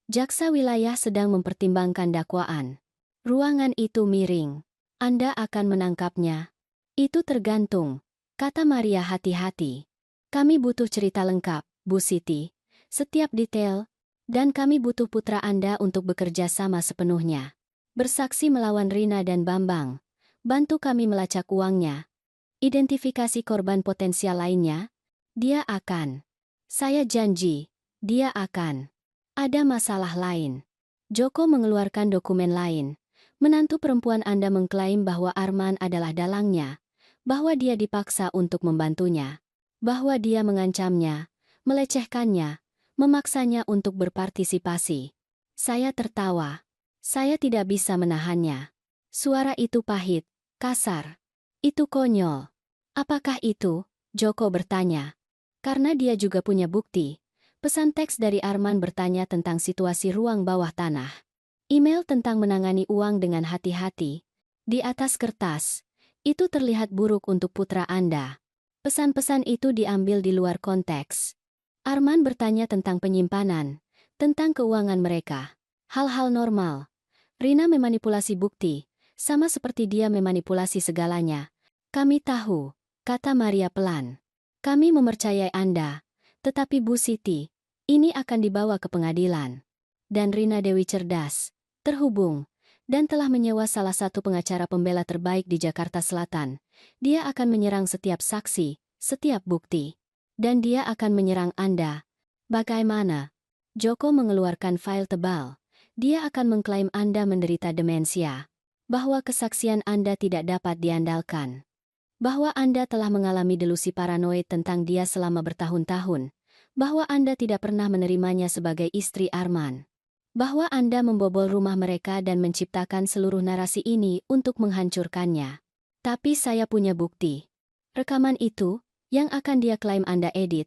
Jaksa wilayah sedang mempertimbangkan dakwaan. Ruangan itu miring. Anda akan menangkapnya. Itu tergantung, kata Maria hati-hati. Kami butuh cerita lengkap, Bu Siti. Setiap detail, dan kami butuh putra Anda untuk bekerja sama sepenuhnya. Bersaksi melawan Rina dan Bambang. Bantu kami melacak uangnya. Identifikasi korban potensial lainnya. Dia akan. Saya janji, Dia akan ada masalah lain. Joko mengeluarkan dokumen lain. Menantu perempuan Anda mengklaim bahwa Arman adalah dalangnya, bahwa dia dipaksa untuk membantunya, bahwa dia mengancamnya, melecehkannya, memaksanya untuk berpartisipasi. Saya tertawa. Saya tidak bisa menahannya. Suara itu pahit, kasar. Itu konyol. Apakah itu? Joko bertanya. Karena dia juga punya bukti. Pesan teks dari Arman bertanya tentang situasi ruang bawah tanah. Email tentang menangani uang dengan hati-hati. Di atas kertas, itu terlihat buruk untuk putra Anda. Pesan-pesan itu diambil di luar konteks. Arman bertanya tentang penyimpanan, tentang keuangan mereka. Hal-hal normal. Rina memanipulasi bukti, sama seperti dia memanipulasi segalanya. Kami tahu, kata Maria pelan. Kami mempercayai Anda, tetapi Bu Siti, ini akan dibawa ke pengadilan. Dan Rina Dewi cerdas, terhubung, dan telah menyewa salah satu pengacara pembela terbaik di Jakarta Selatan. Dia akan menyerang setiap saksi, setiap bukti. Dan dia akan menyerang Anda. Bagaimana? Joko mengeluarkan file tebal. Dia akan mengklaim Anda menderita demensia. Bahwa kesaksian Anda tidak dapat diandalkan. Bahwa Anda telah mengalami delusi paranoid tentang dia selama bertahun-tahun. Bahwa Anda tidak pernah menerimanya sebagai istri Arman. Bahwa Anda membobol rumah mereka dan menciptakan seluruh narasi ini untuk menghancurkannya. Tapi saya punya bukti. Rekaman itu, yang akan dia klaim Anda edit,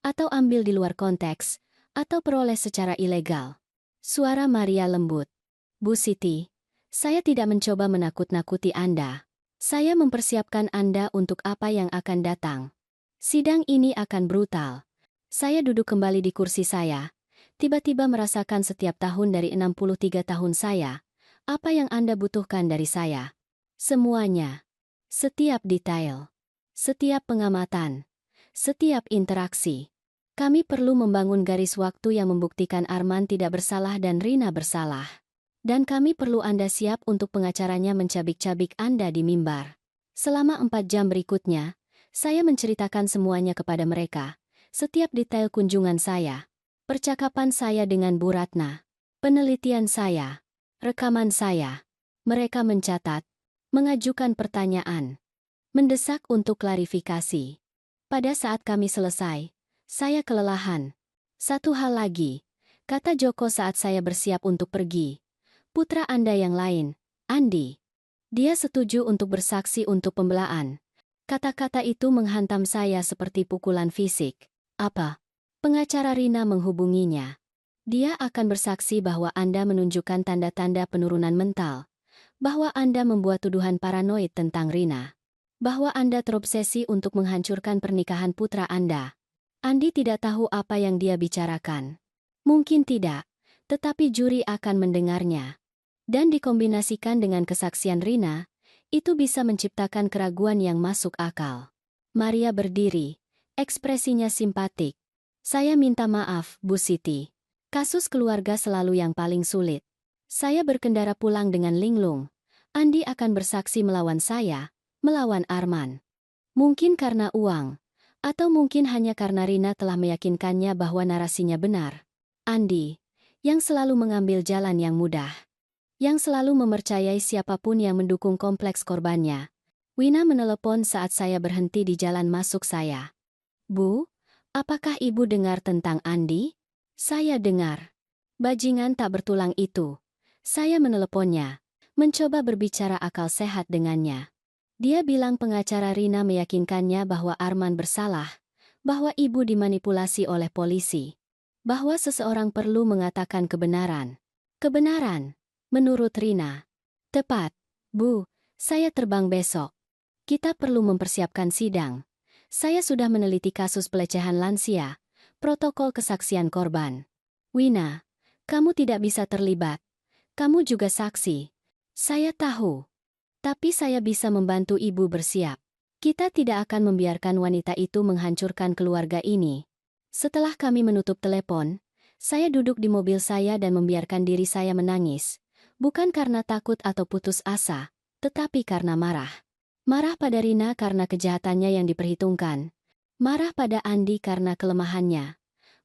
atau ambil di luar konteks, atau peroleh secara ilegal. Suara Maria lembut. Bu Siti, saya tidak mencoba menakut-nakuti Anda. Saya mempersiapkan Anda untuk apa yang akan datang. Sidang ini akan brutal. Saya duduk kembali di kursi saya, tiba-tiba merasakan setiap tahun dari 63 tahun saya, apa yang Anda butuhkan dari saya. Semuanya. Setiap detail. Setiap pengamatan. Setiap interaksi. Kami perlu membangun garis waktu yang membuktikan Arman tidak bersalah dan Rina bersalah. Dan kami perlu Anda siap untuk pengacaranya mencabik-cabik Anda di mimbar. Selama 4 jam berikutnya, saya menceritakan semuanya kepada mereka. Setiap detail kunjungan saya, percakapan saya dengan Bu Ratna, penelitian saya, rekaman saya. Mereka mencatat, mengajukan pertanyaan, mendesak untuk klarifikasi. Pada saat kami selesai, saya kelelahan. Satu hal lagi, kata Joko saat saya bersiap untuk pergi. Putra Anda yang lain, Andi. Dia setuju untuk bersaksi untuk pembelaan. Kata-kata itu menghantam saya seperti pukulan fisik. Apa? Pengacara Rina menghubunginya. Dia akan bersaksi bahwa Anda menunjukkan tanda-tanda penurunan mental. Bahwa Anda membuat tuduhan paranoid tentang Rina. Bahwa Anda terobsesi untuk menghancurkan pernikahan putra Anda. Andi tidak tahu apa yang dia bicarakan. Mungkin tidak, tetapi juri akan mendengarnya. Dan dikombinasikan dengan kesaksian Rina, itu bisa menciptakan keraguan yang masuk akal. Maria berdiri. Ekspresinya simpatik. Saya minta maaf, Bu Siti. Kasus keluarga selalu yang paling sulit. Saya berkendara pulang dengan linglung. Andi akan bersaksi melawan saya, melawan Arman. Mungkin karena uang, atau mungkin hanya karena Rina telah meyakinkannya bahwa narasinya benar. Andi, yang selalu mengambil jalan yang mudah. Yang selalu mempercayai siapapun yang mendukung kompleks korbannya. Wina menelepon saat saya berhenti di jalan masuk saya. Bu, apakah Ibu dengar tentang Andi? Saya dengar. Bajingan tak bertulang itu. Saya meneleponnya, mencoba berbicara akal sehat dengannya. Dia bilang pengacara Rina meyakinkannya bahwa Arman bersalah, bahwa Ibu dimanipulasi oleh polisi, bahwa seseorang perlu mengatakan kebenaran. Kebenaran, menurut Rina. Tepat, Bu, saya terbang besok. Kita perlu mempersiapkan sidang. Saya sudah meneliti kasus pelecehan lansia, protokol kesaksian korban. Wina, kamu tidak bisa terlibat. Kamu juga saksi. Saya tahu. Tapi saya bisa membantu Ibu bersiap. Kita tidak akan membiarkan wanita itu menghancurkan keluarga ini. Setelah kami menutup telepon, saya duduk di mobil saya dan membiarkan diri saya menangis. Bukan karena takut atau putus asa, tetapi karena marah. Marah pada Rina karena kejahatannya yang diperhitungkan. Marah pada Andi karena kelemahannya.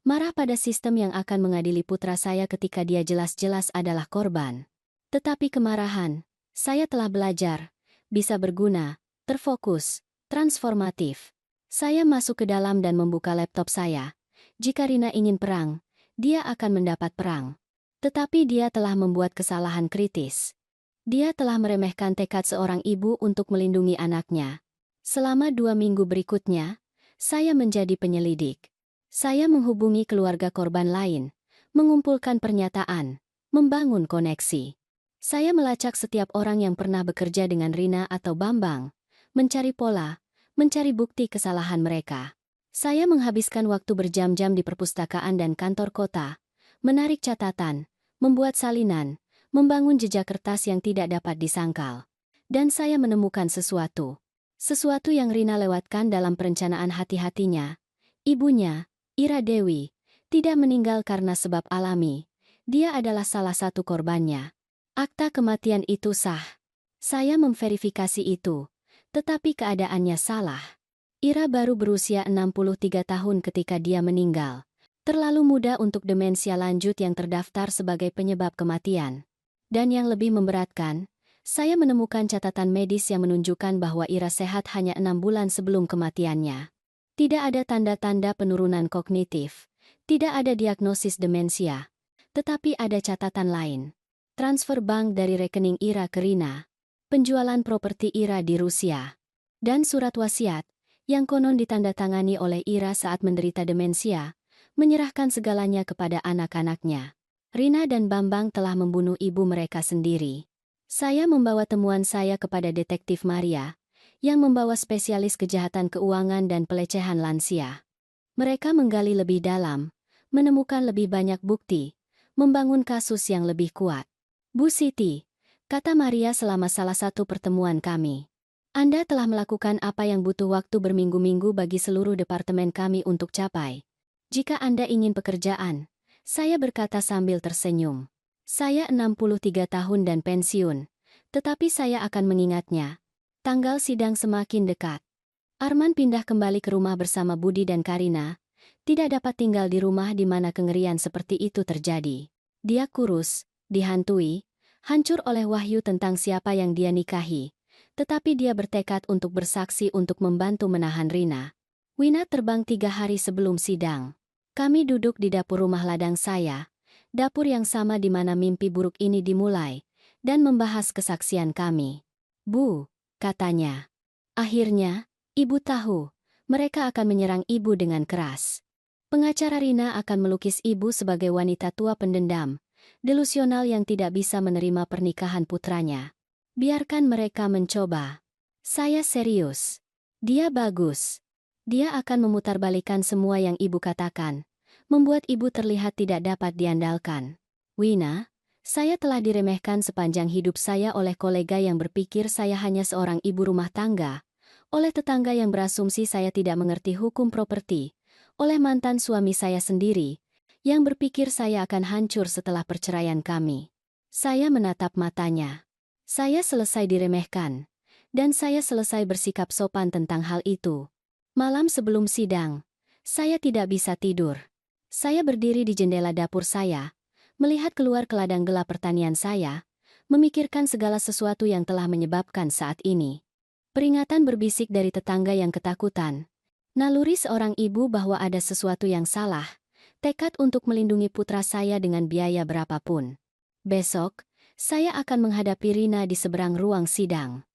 Marah pada sistem yang akan mengadili putra saya ketika dia jelas-jelas adalah korban. Tetapi kemarahan, saya telah belajar, bisa berguna, terfokus, transformatif. Saya masuk ke dalam dan membuka laptop saya. Jika Rina ingin perang, dia akan mendapat perang. Tetapi dia telah membuat kesalahan kritis. Dia telah meremehkan tekad seorang ibu untuk melindungi anaknya. Selama 2 minggu berikutnya, saya menjadi penyelidik. Saya menghubungi keluarga korban lain, mengumpulkan pernyataan, membangun koneksi. Saya melacak setiap orang yang pernah bekerja dengan Rina atau Bambang, mencari pola, mencari bukti kesalahan mereka. Saya menghabiskan waktu berjam-jam di perpustakaan dan kantor kota, menarik catatan, membuat salinan, membangun jejak kertas yang tidak dapat disangkal. Dan saya menemukan sesuatu. Sesuatu yang Rina lewatkan dalam perencanaan hati-hatinya. Ibunya, Ira Dewi, tidak meninggal karena sebab alami. Dia adalah salah satu korbannya. Akta kematian itu sah. Saya memverifikasi itu, tetapi keadaannya salah. Ira baru berusia 63 tahun ketika dia meninggal. Terlalu muda untuk demensia lanjut yang terdaftar sebagai penyebab kematian. Dan yang lebih memberatkan, saya menemukan catatan medis yang menunjukkan bahwa Ira sehat hanya 6 bulan sebelum kematiannya. Tidak ada tanda-tanda penurunan kognitif, tidak ada diagnosis demensia, tetapi ada catatan lain. Transfer bank dari rekening Ira ke Rina, penjualan properti Ira di Rusia, dan surat wasiat, yang konon ditandatangani oleh Ira saat menderita demensia, menyerahkan segalanya kepada anak-anaknya. Rina dan Bambang telah membunuh ibu mereka sendiri. Saya membawa temuan saya kepada Detektif Maria, yang membawa spesialis kejahatan keuangan dan pelecehan lansia. Mereka menggali lebih dalam, menemukan lebih banyak bukti, membangun kasus yang lebih kuat. Bu Siti, kata Maria selama salah satu pertemuan kami. Anda telah melakukan apa yang butuh waktu berminggu-minggu bagi seluruh departemen kami untuk capai. Jika Anda ingin pekerjaan, saya berkata sambil tersenyum. Saya 63 tahun dan pensiun, tetapi saya akan mengingatnya. Tanggal sidang semakin dekat. Arman pindah kembali ke rumah bersama Budi dan Karina, tidak dapat tinggal di rumah di mana kengerian seperti itu terjadi. Dia kurus, dihantui, hancur oleh wahyu tentang siapa yang dia nikahi, tetapi dia bertekad untuk bersaksi untuk membantu menahan Rina. Wina terbang 3 hari sebelum sidang. Kami duduk di dapur rumah ladang saya, dapur yang sama di mana mimpi buruk ini dimulai, dan membahas kesaksian kami. Bu, katanya. Akhirnya, ibu tahu, mereka akan menyerang ibu dengan keras. Pengacara Rina akan melukis ibu sebagai wanita tua pendendam, delusional yang tidak bisa menerima pernikahan putranya. Biarkan mereka mencoba. Saya serius. Dia bagus. Dia akan memutarbalikkan semua yang ibu katakan, membuat ibu terlihat tidak dapat diandalkan. Wina, saya telah diremehkan sepanjang hidup saya oleh kolega yang berpikir saya hanya seorang ibu rumah tangga, oleh tetangga yang berasumsi saya tidak mengerti hukum properti, oleh mantan suami saya sendiri, yang berpikir saya akan hancur setelah perceraian kami. Saya menatap matanya. Saya selesai diremehkan, dan saya selesai bersikap sopan tentang hal itu. Malam sebelum sidang, saya tidak bisa tidur. Saya berdiri di jendela dapur saya, melihat keluar ke ladang gelap pertanian saya, memikirkan segala sesuatu yang telah menyebabkan saat ini. Peringatan berbisik dari tetangga yang ketakutan. Naluri seorang ibu bahwa ada sesuatu yang salah, tekad untuk melindungi putra saya dengan biaya berapapun. Besok, saya akan menghadapi Rina di seberang ruang sidang.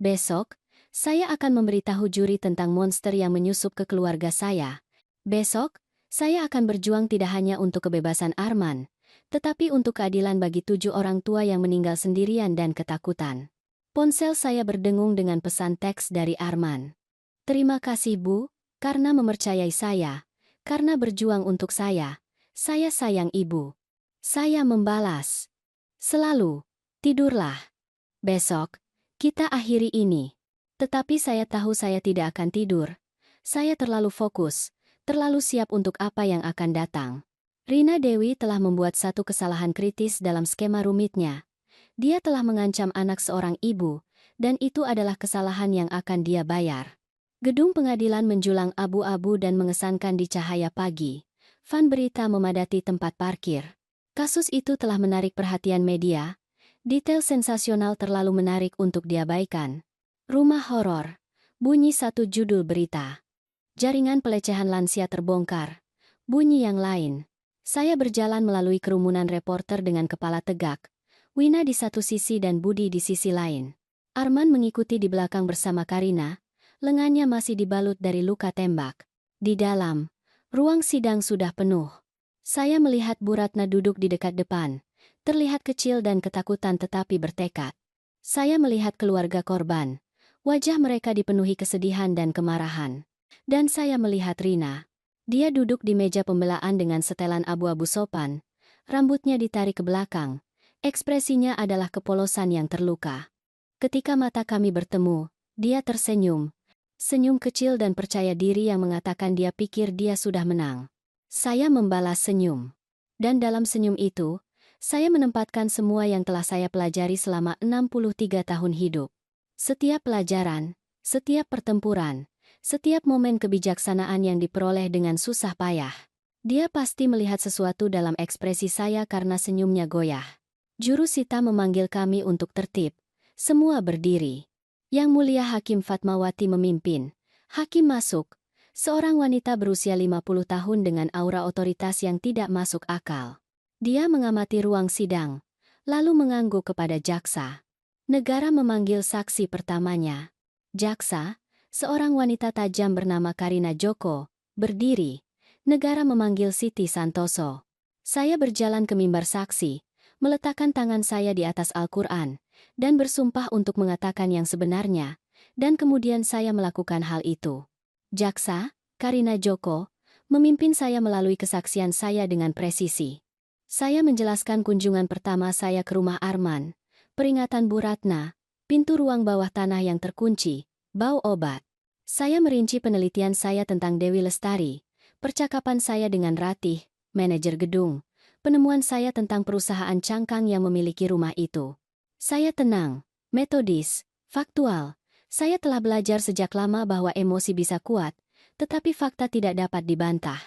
Besok, saya akan memberitahu juri tentang monster yang menyusup ke keluarga saya. Besok, saya akan berjuang tidak hanya untuk kebebasan Arman, tetapi untuk keadilan bagi 7 orang tua yang meninggal sendirian dan ketakutan. Ponsel saya berdengung dengan pesan teks dari Arman. Terima kasih Bu, karena mempercayai saya, karena berjuang untuk saya sayang Ibu. Saya membalas. Selalu, tidurlah. Besok, kita akhiri ini. Tetapi saya tahu saya tidak akan tidur. Saya terlalu fokus, terlalu siap untuk apa yang akan datang. Rina Dewi telah membuat satu kesalahan kritis dalam skema rumitnya. Dia telah mengancam anak seorang ibu, dan itu adalah kesalahan yang akan dia bayar. Gedung pengadilan menjulang abu-abu dan mengesankan di cahaya pagi. Van berita memadati tempat parkir. Kasus itu telah menarik perhatian media. Detail sensasional terlalu menarik untuk diabaikan. Rumah horor. Bunyi satu judul berita. Jaringan pelecehan lansia terbongkar. Bunyi yang lain. Saya berjalan melalui kerumunan reporter dengan kepala tegak. Wina di satu sisi dan Budi di sisi lain. Arman mengikuti di belakang bersama Karina. Lengannya masih dibalut dari luka tembak. Di dalam, ruang sidang sudah penuh. Saya melihat Bu Ratna duduk di dekat depan. Terlihat kecil dan ketakutan tetapi bertekad. Saya melihat keluarga korban. Wajah mereka dipenuhi kesedihan dan kemarahan. Dan saya melihat Rina. Dia duduk di meja pembelaan dengan setelan abu-abu sopan. Rambutnya ditarik ke belakang. Ekspresinya adalah kepolosan yang terluka. Ketika mata kami bertemu, dia tersenyum. Senyum kecil dan percaya diri yang mengatakan dia pikir dia sudah menang. Saya membalas senyum. Dan dalam senyum itu, saya menempatkan semua yang telah saya pelajari selama 63 tahun hidup. Setiap pelajaran, setiap pertempuran, setiap momen kebijaksanaan yang diperoleh dengan susah payah. Dia pasti melihat sesuatu dalam ekspresi saya karena senyumnya goyah. Juru sita memanggil kami untuk tertib. Semua berdiri. Yang Mulia Hakim Fatmawati memimpin. Hakim masuk. Seorang wanita berusia 50 tahun dengan aura otoritas yang tidak masuk akal. Dia mengamati ruang sidang, lalu mengangguk kepada jaksa. Negara memanggil saksi pertamanya. Jaksa, seorang wanita tajam bernama Karina Joko, berdiri. Negara memanggil Siti Santoso. Saya berjalan ke mimbar saksi, meletakkan tangan saya di atas Al-Quran, dan bersumpah untuk mengatakan yang sebenarnya, dan kemudian saya melakukan hal itu. Jaksa, Karina Joko, memimpin saya melalui kesaksian saya dengan presisi. Saya menjelaskan kunjungan pertama saya ke rumah Arman, peringatan Bu Ratna, pintu ruang bawah tanah yang terkunci, bau obat. Saya merinci penelitian saya tentang Dewi Lestari, percakapan saya dengan Ratih, manajer gedung, penemuan saya tentang perusahaan cangkang yang memiliki rumah itu. Saya tenang, metodis, faktual. Saya telah belajar sejak lama bahwa emosi bisa kuat, tetapi fakta tidak dapat dibantah.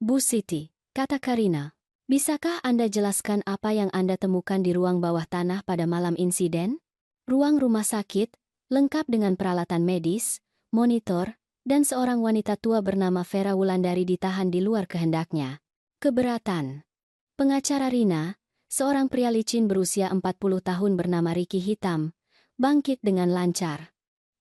Bu Siti, kata Karina, bisakah Anda jelaskan apa yang Anda temukan di ruang bawah tanah pada malam insiden? Ruang rumah sakit, lengkap dengan peralatan medis, monitor, dan seorang wanita tua bernama Vera Wulandari ditahan di luar kehendaknya. Keberatan. Pengacara Rina, seorang pria licin berusia 40 tahun bernama Ricky Hitam, bangkit dengan lancar.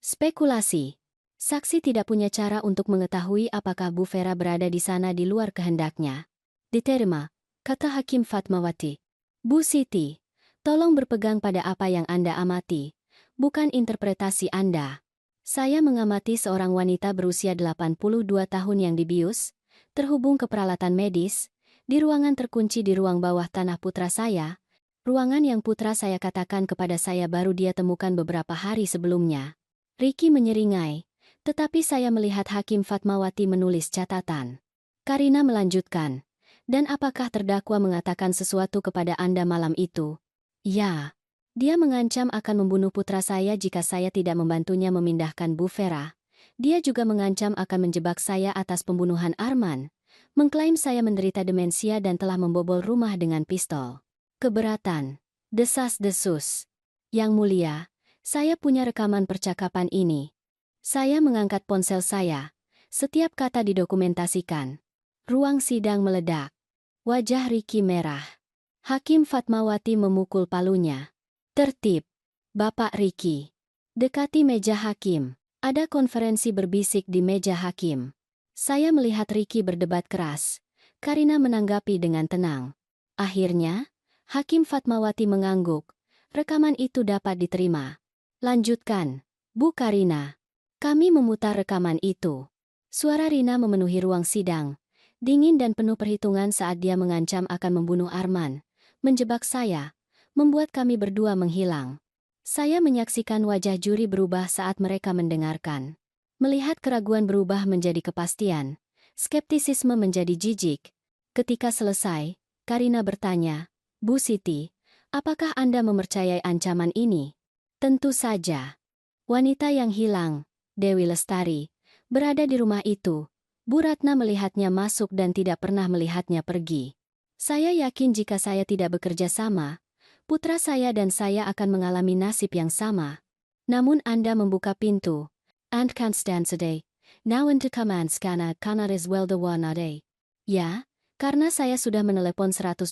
Spekulasi. Saksi tidak punya cara untuk mengetahui apakah Bu Vera berada di sana di luar kehendaknya. Diterima, kata Hakim Fatmawati. Bu Siti, tolong berpegang pada apa yang Anda amati, bukan interpretasi Anda. Saya mengamati seorang wanita berusia 82 tahun yang dibius, terhubung ke peralatan medis, di ruangan terkunci di ruang bawah tanah putra saya, ruangan yang putra saya katakan kepada saya baru dia temukan beberapa hari sebelumnya. Ricky menyeringai, tetapi saya melihat Hakim Fatmawati menulis catatan. Karina melanjutkan, dan apakah terdakwa mengatakan sesuatu kepada Anda malam itu? Ya, dia mengancam akan membunuh putra saya jika saya tidak membantunya memindahkan Bu Vera. Dia juga mengancam akan menjebak saya atas pembunuhan Arman. Mengklaim saya menderita demensia dan telah membobol rumah dengan pistol. Keberatan. Desas-desus. Yang Mulia, saya punya rekaman percakapan ini. Saya mengangkat ponsel saya. Setiap kata didokumentasikan. Ruang sidang meledak. Wajah Ricky merah. Hakim Fatmawati memukul palunya. Tertib. Bapak Ricky. Dekati meja hakim. Ada konferensi berbisik di meja hakim. Saya melihat Ricky berdebat keras. Karina menanggapi dengan tenang. Akhirnya, Hakim Fatmawati mengangguk. Rekaman itu dapat diterima. Lanjutkan, Bu Karina. Kami memutar rekaman itu. Suara Rina memenuhi ruang sidang. Dingin dan penuh perhitungan saat dia mengancam akan membunuh Arman. Menjebak saya. Membuat kami berdua menghilang. Saya menyaksikan wajah juri berubah saat mereka mendengarkan. Melihat keraguan berubah menjadi kepastian, skeptisisme menjadi jijik. Ketika selesai, Karina bertanya, Bu Siti, apakah Anda mempercayai ancaman ini? Tentu saja. Wanita yang hilang, Dewi Lestari, berada di rumah itu, Bu Ratna melihatnya masuk dan tidak pernah melihatnya pergi. Saya yakin jika saya tidak bekerja sama, putra saya dan saya akan mengalami nasib yang sama. Namun Anda membuka pintu. And can't stand today. Now into commands cannot as well the one a day. Ya, karena saya sudah menelepon 112.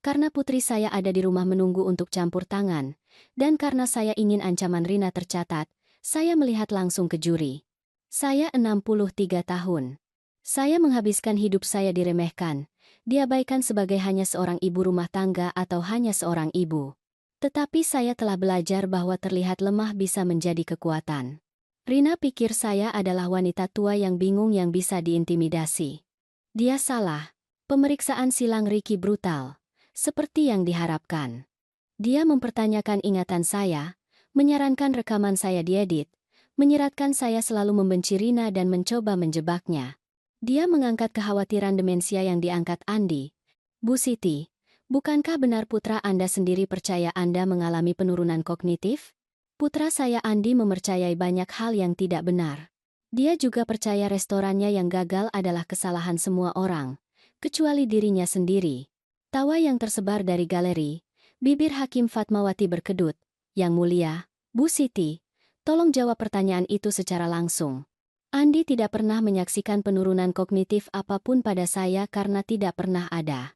Karena putri saya ada di rumah menunggu untuk campur tangan. Dan karena saya ingin ancaman Rina tercatat, saya melihat langsung ke juri. Saya 63 tahun. Saya menghabiskan hidup saya diremehkan, diabaikan sebagai hanya seorang ibu rumah tangga atau hanya seorang ibu. Tetapi saya telah belajar bahwa terlihat lemah bisa menjadi kekuatan. Rina pikir saya adalah wanita tua yang bingung yang bisa diintimidasi. Dia salah. Pemeriksaan silang Ricky brutal, seperti yang diharapkan. Dia mempertanyakan ingatan saya, menyarankan rekaman saya diedit, menyeratkan saya selalu membenci Rina dan mencoba menjebaknya. Dia mengangkat kekhawatiran demensia yang diangkat Andi. Bu Siti, bukankah benar putra Anda sendiri percaya Anda mengalami penurunan kognitif? Putra saya Andi mempercayai banyak hal yang tidak benar. Dia juga percaya restorannya yang gagal adalah kesalahan semua orang, kecuali dirinya sendiri. Tawa yang tersebar dari galeri, bibir Hakim Fatmawati berkedut. Yang mulia, Bu Siti, tolong jawab pertanyaan itu secara langsung. Andi tidak pernah menyaksikan penurunan kognitif apapun pada saya karena tidak pernah ada.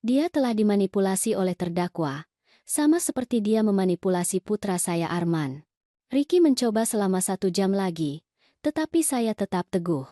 Dia telah dimanipulasi oleh terdakwa, sama seperti dia memanipulasi putra saya Arman. Ricky mencoba selama 1 jam lagi, tetapi saya tetap teguh.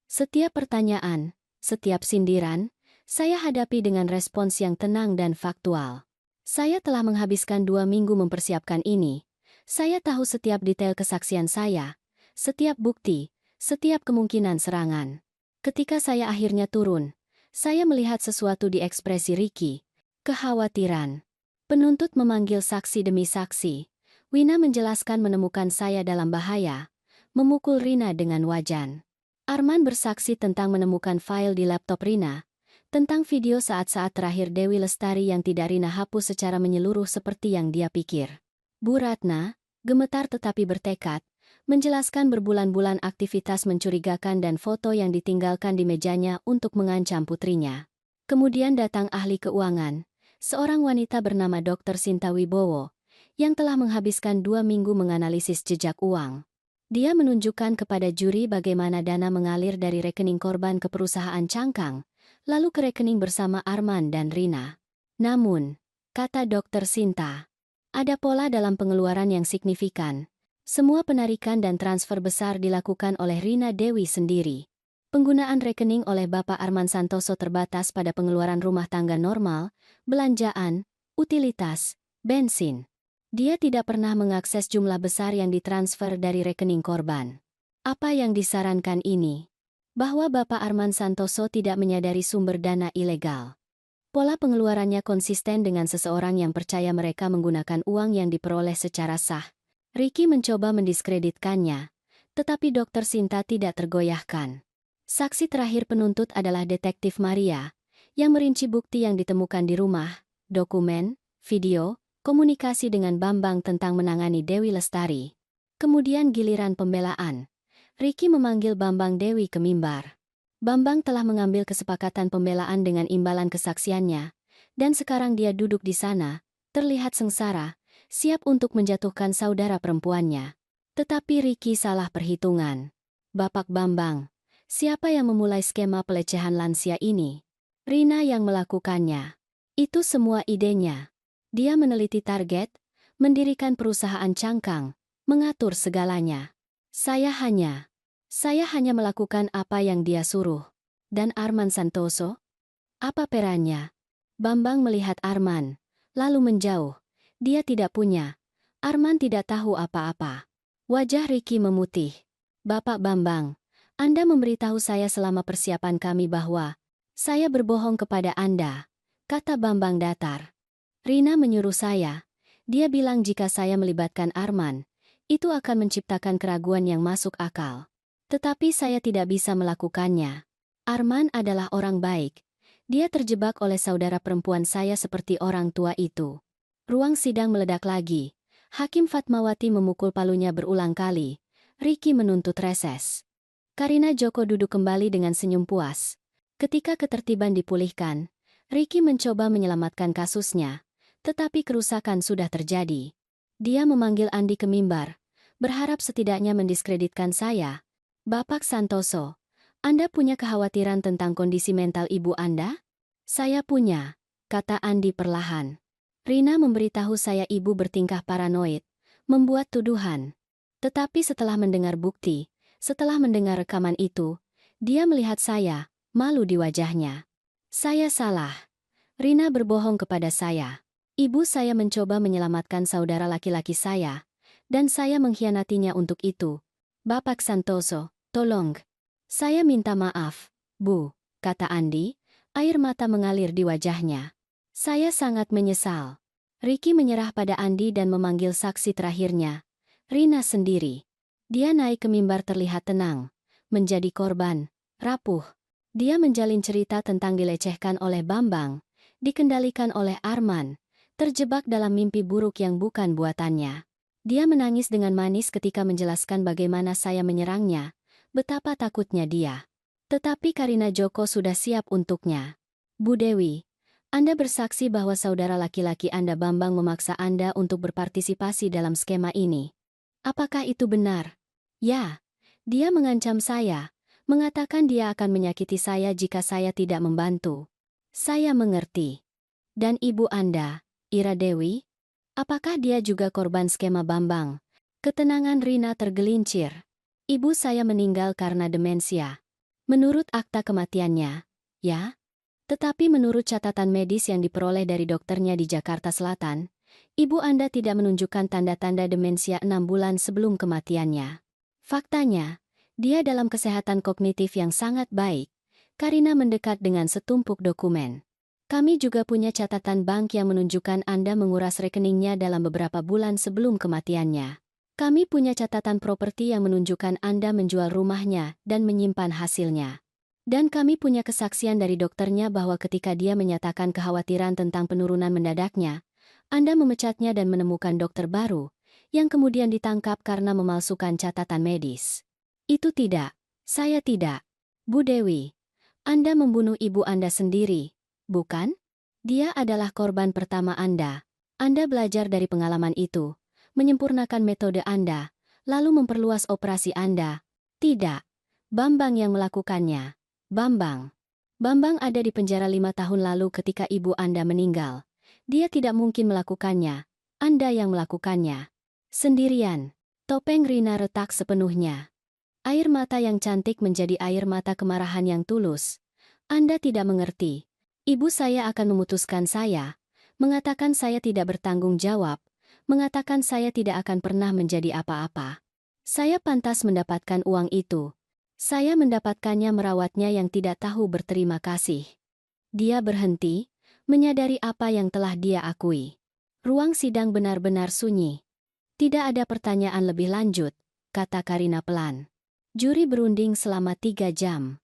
Setiap pertanyaan, setiap sindiran, saya hadapi dengan respons yang tenang dan faktual. Saya telah menghabiskan 2 minggu mempersiapkan ini. Saya tahu setiap detail kesaksian saya, setiap bukti, setiap kemungkinan serangan. Ketika saya akhirnya turun, saya melihat sesuatu di ekspresi Ricky. Kekhawatiran. Penuntut memanggil saksi demi saksi. Wina menjelaskan menemukan saya dalam bahaya, memukul Rina dengan wajan. Arman bersaksi tentang menemukan file di laptop Rina, tentang video saat-saat terakhir Dewi Lestari yang tidak Rina hapus secara menyeluruh seperti yang dia pikir. Bu Ratna, gemetar tetapi bertekad, menjelaskan berbulan-bulan aktivitas mencurigakan dan foto yang ditinggalkan di mejanya untuk mengancam putrinya. Kemudian datang ahli keuangan, seorang wanita bernama Dr. Sinta Wibowo, yang telah menghabiskan 2 minggu menganalisis jejak uang. Dia menunjukkan kepada juri bagaimana dana mengalir dari rekening korban ke perusahaan cangkang, lalu ke rekening bersama Arman dan Rina. Namun, kata Dr. Sinta, ada pola dalam pengeluaran yang signifikan. Semua penarikan dan transfer besar dilakukan oleh Rina Dewi sendiri. Penggunaan rekening oleh Bapak Arman Santoso terbatas pada pengeluaran rumah tangga normal, belanjaan, utilitas, bensin. Dia tidak pernah mengakses jumlah besar yang ditransfer dari rekening korban. Apa yang disarankan ini? Bahwa Bapak Arman Santoso tidak menyadari sumber dana ilegal. Pola pengeluarannya konsisten dengan seseorang yang percaya mereka menggunakan uang yang diperoleh secara sah. Ricky mencoba mendiskreditkannya, tetapi Dr. Sinta tidak tergoyahkan. Saksi terakhir penuntut adalah Detektif Maria, yang merinci bukti yang ditemukan di rumah, dokumen, video, komunikasi dengan Bambang tentang menangani Dewi Lestari. Kemudian giliran pembelaan. Ricky memanggil Bambang Dewi ke mimbar. Bambang telah mengambil kesepakatan pembelaan dengan imbalan kesaksiannya, dan sekarang dia duduk di sana, terlihat sengsara, siap untuk menjatuhkan saudara perempuannya. Tetapi Ricky salah perhitungan. Bapak Bambang, siapa yang memulai skema pelecehan lansia ini? Rina yang melakukannya. Itu semua idenya. Dia meneliti target, mendirikan perusahaan cangkang, mengatur segalanya. Saya hanya melakukan apa yang dia suruh. Dan Arman Santoso? Apa perannya? Bambang melihat Arman, lalu menjauh. Dia tidak punya. Arman tidak tahu apa-apa. Wajah Ricky memutih. Bapak Bambang, Anda memberitahu saya selama persiapan kami bahwa saya berbohong kepada Anda, kata Bambang datar. Rina menyuruh saya. Dia bilang jika saya melibatkan Arman, itu akan menciptakan keraguan yang masuk akal. Tetapi saya tidak bisa melakukannya. Arman adalah orang baik. Dia terjebak oleh saudara perempuan saya seperti orang tua itu. Ruang sidang meledak lagi. Hakim Fatmawati memukul palunya berulang kali. Ricky menuntut reses. Karina Joko duduk kembali dengan senyum puas. Ketika ketertiban dipulihkan, Ricky mencoba menyelamatkan kasusnya, tetapi kerusakan sudah terjadi. Dia memanggil Andi ke mimbar, berharap setidaknya mendiskreditkan saya. Bapak Santoso, Anda punya kekhawatiran tentang kondisi mental ibu Anda? Saya punya, kata Andi perlahan. Rina memberitahu saya ibu bertingkah paranoid, membuat tuduhan. Tetapi setelah mendengar bukti, setelah mendengar rekaman itu, dia melihat saya, malu di wajahnya. Saya salah. Rina berbohong kepada saya. Ibu saya mencoba menyelamatkan saudara laki-laki saya, dan saya mengkhianatinya untuk itu. Bapak Santoso, tolong. Saya minta maaf, Bu, kata Andi, air mata mengalir di wajahnya. Saya sangat menyesal. Ricky menyerah pada Andi dan memanggil saksi terakhirnya, Rina sendiri. Dia naik ke mimbar terlihat tenang, menjadi korban, rapuh. Dia menjalin cerita tentang dilecehkan oleh Bambang, dikendalikan oleh Arman, terjebak dalam mimpi buruk yang bukan buatannya. Dia menangis dengan manis ketika menjelaskan bagaimana saya menyerangnya, betapa takutnya dia. Tetapi Karina Joko sudah siap untuknya. Bu Dewi, Anda bersaksi bahwa saudara laki-laki Anda Bambang memaksa Anda untuk berpartisipasi dalam skema ini. Apakah itu benar? Ya, dia mengancam saya, mengatakan dia akan menyakiti saya jika saya tidak membantu. Saya mengerti. Dan ibu Anda, Ira Dewi? Apakah dia juga korban skema Bambang? Ketenangan Rina tergelincir. Ibu saya meninggal karena demensia. Menurut akta kematiannya, ya. Tetapi menurut catatan medis yang diperoleh dari dokternya di Jakarta Selatan, ibu Anda tidak menunjukkan tanda-tanda demensia 6 bulan sebelum kematiannya. Faktanya, dia dalam kesehatan kognitif yang sangat baik. Karina mendekat dengan setumpuk dokumen. Kami juga punya catatan bank yang menunjukkan Anda menguras rekeningnya dalam beberapa bulan sebelum kematiannya. Kami punya catatan properti yang menunjukkan Anda menjual rumahnya dan menyimpan hasilnya. Dan kami punya kesaksian dari dokternya bahwa ketika dia menyatakan kekhawatiran tentang penurunan mendadaknya, Anda memecatnya dan menemukan dokter baru, yang kemudian ditangkap karena memalsukan catatan medis. Itu tidak. Saya tidak. Bu Dewi, Anda membunuh ibu Anda sendiri. Bukan? Dia adalah korban pertama Anda. Anda belajar dari pengalaman itu, menyempurnakan metode Anda, lalu memperluas operasi Anda. Tidak. Bambang yang melakukannya. Bambang. Bambang ada di penjara 5 tahun lalu ketika ibu Anda meninggal. Dia tidak mungkin melakukannya. Anda yang melakukannya. Sendirian. Topeng Rina retak sepenuhnya. Air mata yang cantik menjadi air mata kemarahan yang tulus. Anda tidak mengerti. Ibu saya akan memutuskan saya, mengatakan saya tidak bertanggung jawab, mengatakan saya tidak akan pernah menjadi apa-apa. Saya pantas mendapatkan uang itu. Saya mendapatkannya merawatnya yang tidak tahu berterima kasih. Dia berhenti, menyadari apa yang telah dia akui. Ruang sidang benar-benar sunyi. Tidak ada pertanyaan lebih lanjut, kata Karina pelan. Juri berunding selama 3 jam.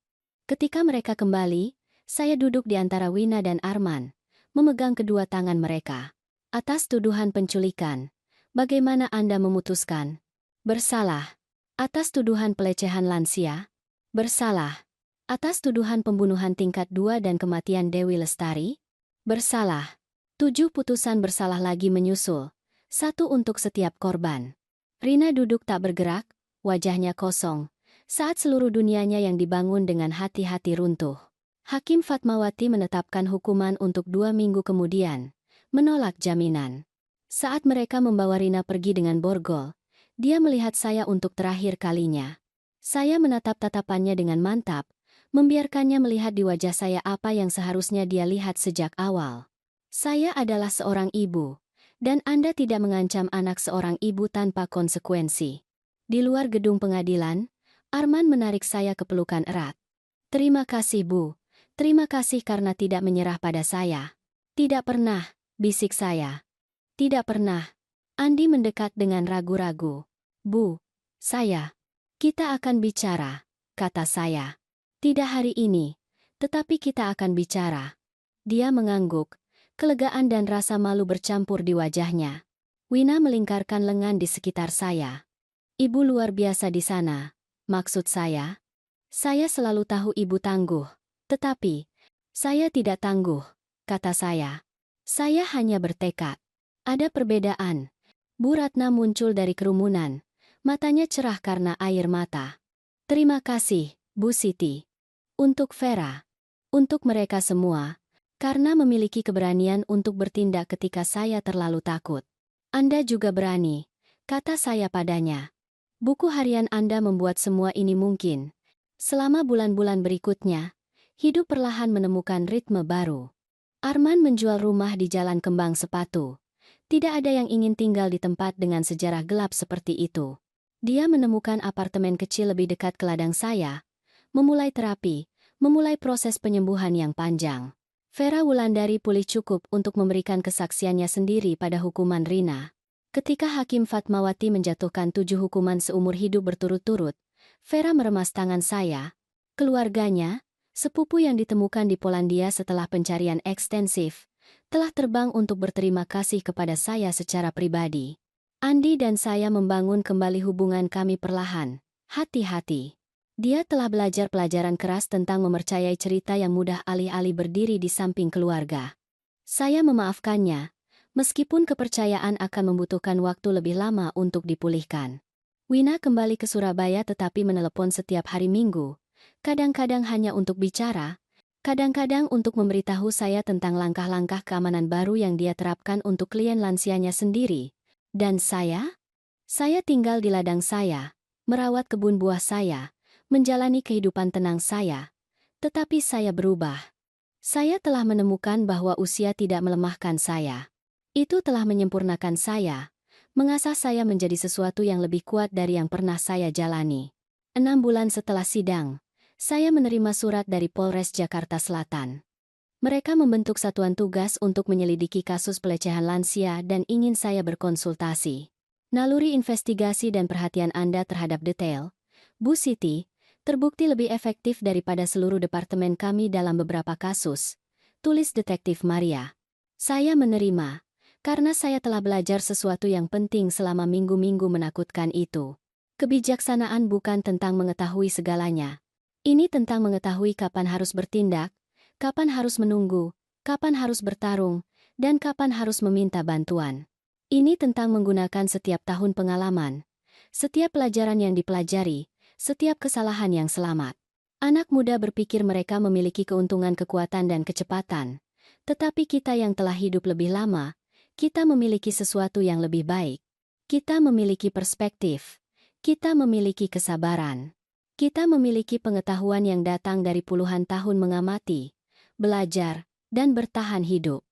Ketika mereka kembali, saya duduk di antara Wina dan Arman, memegang kedua tangan mereka. Atas tuduhan penculikan, bagaimana Anda memutuskan? Bersalah. Atas tuduhan pelecehan lansia? Bersalah. Atas tuduhan pembunuhan tingkat 2 dan kematian Dewi Lestari? Bersalah. 7 putusan bersalah lagi menyusul, 1 untuk setiap korban. Rina duduk tak bergerak, wajahnya kosong, saat seluruh dunianya yang dibangun dengan hati-hati runtuh. Hakim Fatmawati menetapkan hukuman untuk 2 minggu kemudian, menolak jaminan. Saat mereka membawa Rina pergi dengan borgol, dia melihat saya untuk terakhir kalinya. Saya menatap tatapannya dengan mantap, membiarkannya melihat di wajah saya apa yang seharusnya dia lihat sejak awal. Saya adalah seorang ibu, dan Anda tidak mengancam anak seorang ibu tanpa konsekuensi. Di luar gedung pengadilan, Arman menarik saya ke pelukan erat. Terima kasih, Bu. Terima kasih karena tidak menyerah pada saya. Tidak pernah, bisik saya. Tidak pernah. Andi mendekat dengan ragu-ragu. Bu, saya. Kita akan bicara, kata saya. Tidak hari ini, tetapi kita akan bicara. Dia mengangguk, kelegaan dan rasa malu bercampur di wajahnya. Wina melingkarkan lengan di sekitar saya. Ibu luar biasa di sana, maksud saya. Saya selalu tahu ibu tangguh. Tetapi, saya tidak tangguh, kata saya. Saya hanya bertekad. Ada perbedaan. Bu Ratna muncul dari kerumunan. Matanya cerah karena air mata. Terima kasih, Bu Siti. Untuk Vera. Untuk mereka semua. Karena memiliki keberanian untuk bertindak ketika saya terlalu takut. Anda juga berani, kata saya padanya. Buku harian Anda membuat semua ini mungkin. Selama bulan-bulan berikutnya, hidup perlahan menemukan ritme baru. Arman menjual rumah di Jalan Kembang Sepatu. Tidak ada yang ingin tinggal di tempat dengan sejarah gelap seperti itu. Dia menemukan apartemen kecil lebih dekat ke ladang saya, memulai terapi, memulai proses penyembuhan yang panjang. Vera Wulandari pulih cukup untuk memberikan kesaksiannya sendiri pada hukuman Rina. Ketika Hakim Fatmawati menjatuhkan 7 hukuman seumur hidup berturut-turut, Vera meremas tangan saya. Keluarganya, sepupu yang ditemukan di Polandia setelah pencarian ekstensif, telah terbang untuk berterima kasih kepada saya secara pribadi. Andi dan saya membangun kembali hubungan kami perlahan, hati-hati. Dia telah belajar pelajaran keras tentang mempercayai cerita yang mudah alih-alih berdiri di samping keluarga. Saya memaafkannya, meskipun kepercayaan akan membutuhkan waktu lebih lama untuk dipulihkan. Wina kembali ke Surabaya tetapi menelepon setiap hari Minggu. Kadang-kadang hanya untuk bicara, kadang-kadang untuk memberitahu saya tentang langkah-langkah keamanan baru yang dia terapkan untuk klien lansianya sendiri. Dan saya tinggal di ladang saya, merawat kebun buah saya, menjalani kehidupan tenang saya. Tetapi saya berubah. Saya telah menemukan bahwa usia tidak melemahkan saya. Itu telah menyempurnakan saya, mengasah saya menjadi sesuatu yang lebih kuat dari yang pernah saya jalani. 6 bulan setelah sidang, saya menerima surat dari Polres Jakarta Selatan. Mereka membentuk satuan tugas untuk menyelidiki kasus pelecehan lansia dan ingin saya berkonsultasi. Naluri investigasi dan perhatian Anda terhadap detail, Bu Siti, terbukti lebih efektif daripada seluruh departemen kami dalam beberapa kasus, tulis Detektif Maria. Saya menerima, karena saya telah belajar sesuatu yang penting selama minggu-minggu menakutkan itu. Kebijaksanaan bukan tentang mengetahui segalanya. Ini tentang mengetahui kapan harus bertindak, kapan harus menunggu, kapan harus bertarung, dan kapan harus meminta bantuan. Ini tentang menggunakan setiap tahun pengalaman, setiap pelajaran yang dipelajari, setiap kesalahan yang selamat. Anak muda berpikir mereka memiliki keuntungan kekuatan dan kecepatan, tetapi kita yang telah hidup lebih lama, kita memiliki sesuatu yang lebih baik. Kita memiliki perspektif, kita memiliki kesabaran. Kita memiliki pengetahuan yang datang dari puluhan tahun mengamati, belajar, dan bertahan hidup.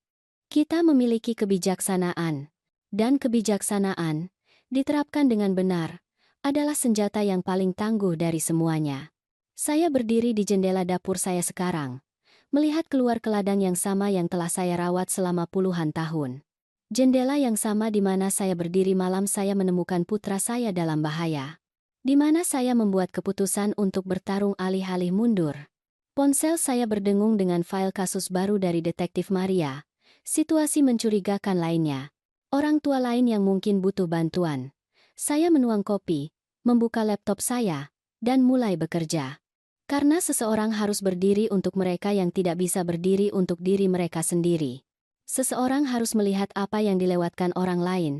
Kita memiliki kebijaksanaan, dan kebijaksanaan, diterapkan dengan benar, adalah senjata yang paling tangguh dari semuanya. Saya berdiri di jendela dapur saya sekarang, melihat keluar ke ladang yang sama yang telah saya rawat selama puluhan tahun. Jendela yang sama di mana saya berdiri malam saya menemukan putra saya dalam bahaya. Di mana saya membuat keputusan untuk bertarung alih-alih mundur. Ponsel saya berdengung dengan file kasus baru dari Detektif Maria. Situasi mencurigakan lainnya. Orang tua lain yang mungkin butuh bantuan. Saya menuang kopi, membuka laptop saya, dan mulai bekerja. Karena seseorang harus berdiri untuk mereka yang tidak bisa berdiri untuk diri mereka sendiri. Seseorang harus melihat apa yang dilewatkan orang lain,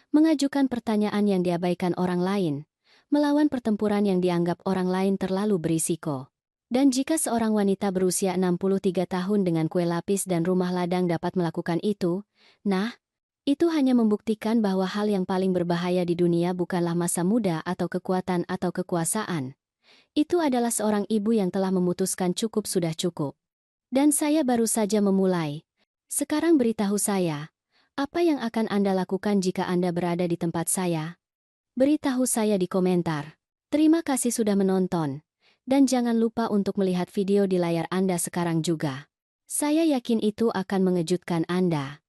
mengajukan pertanyaan yang diabaikan orang lain, melawan pertempuran yang dianggap orang lain terlalu berisiko. Dan jika seorang wanita berusia 63 tahun dengan kue lapis dan rumah ladang dapat melakukan itu, nah, itu hanya membuktikan bahwa hal yang paling berbahaya di dunia bukanlah masa muda atau kekuatan atau kekuasaan. Itu adalah seorang ibu yang telah memutuskan cukup sudah cukup. Dan saya baru saja memulai. Sekarang beritahu saya, apa yang akan Anda lakukan jika Anda berada di tempat saya? Beritahu saya di komentar. Terima kasih sudah menonton. Dan jangan lupa untuk melihat video di layar Anda sekarang juga. Saya yakin itu akan mengejutkan Anda.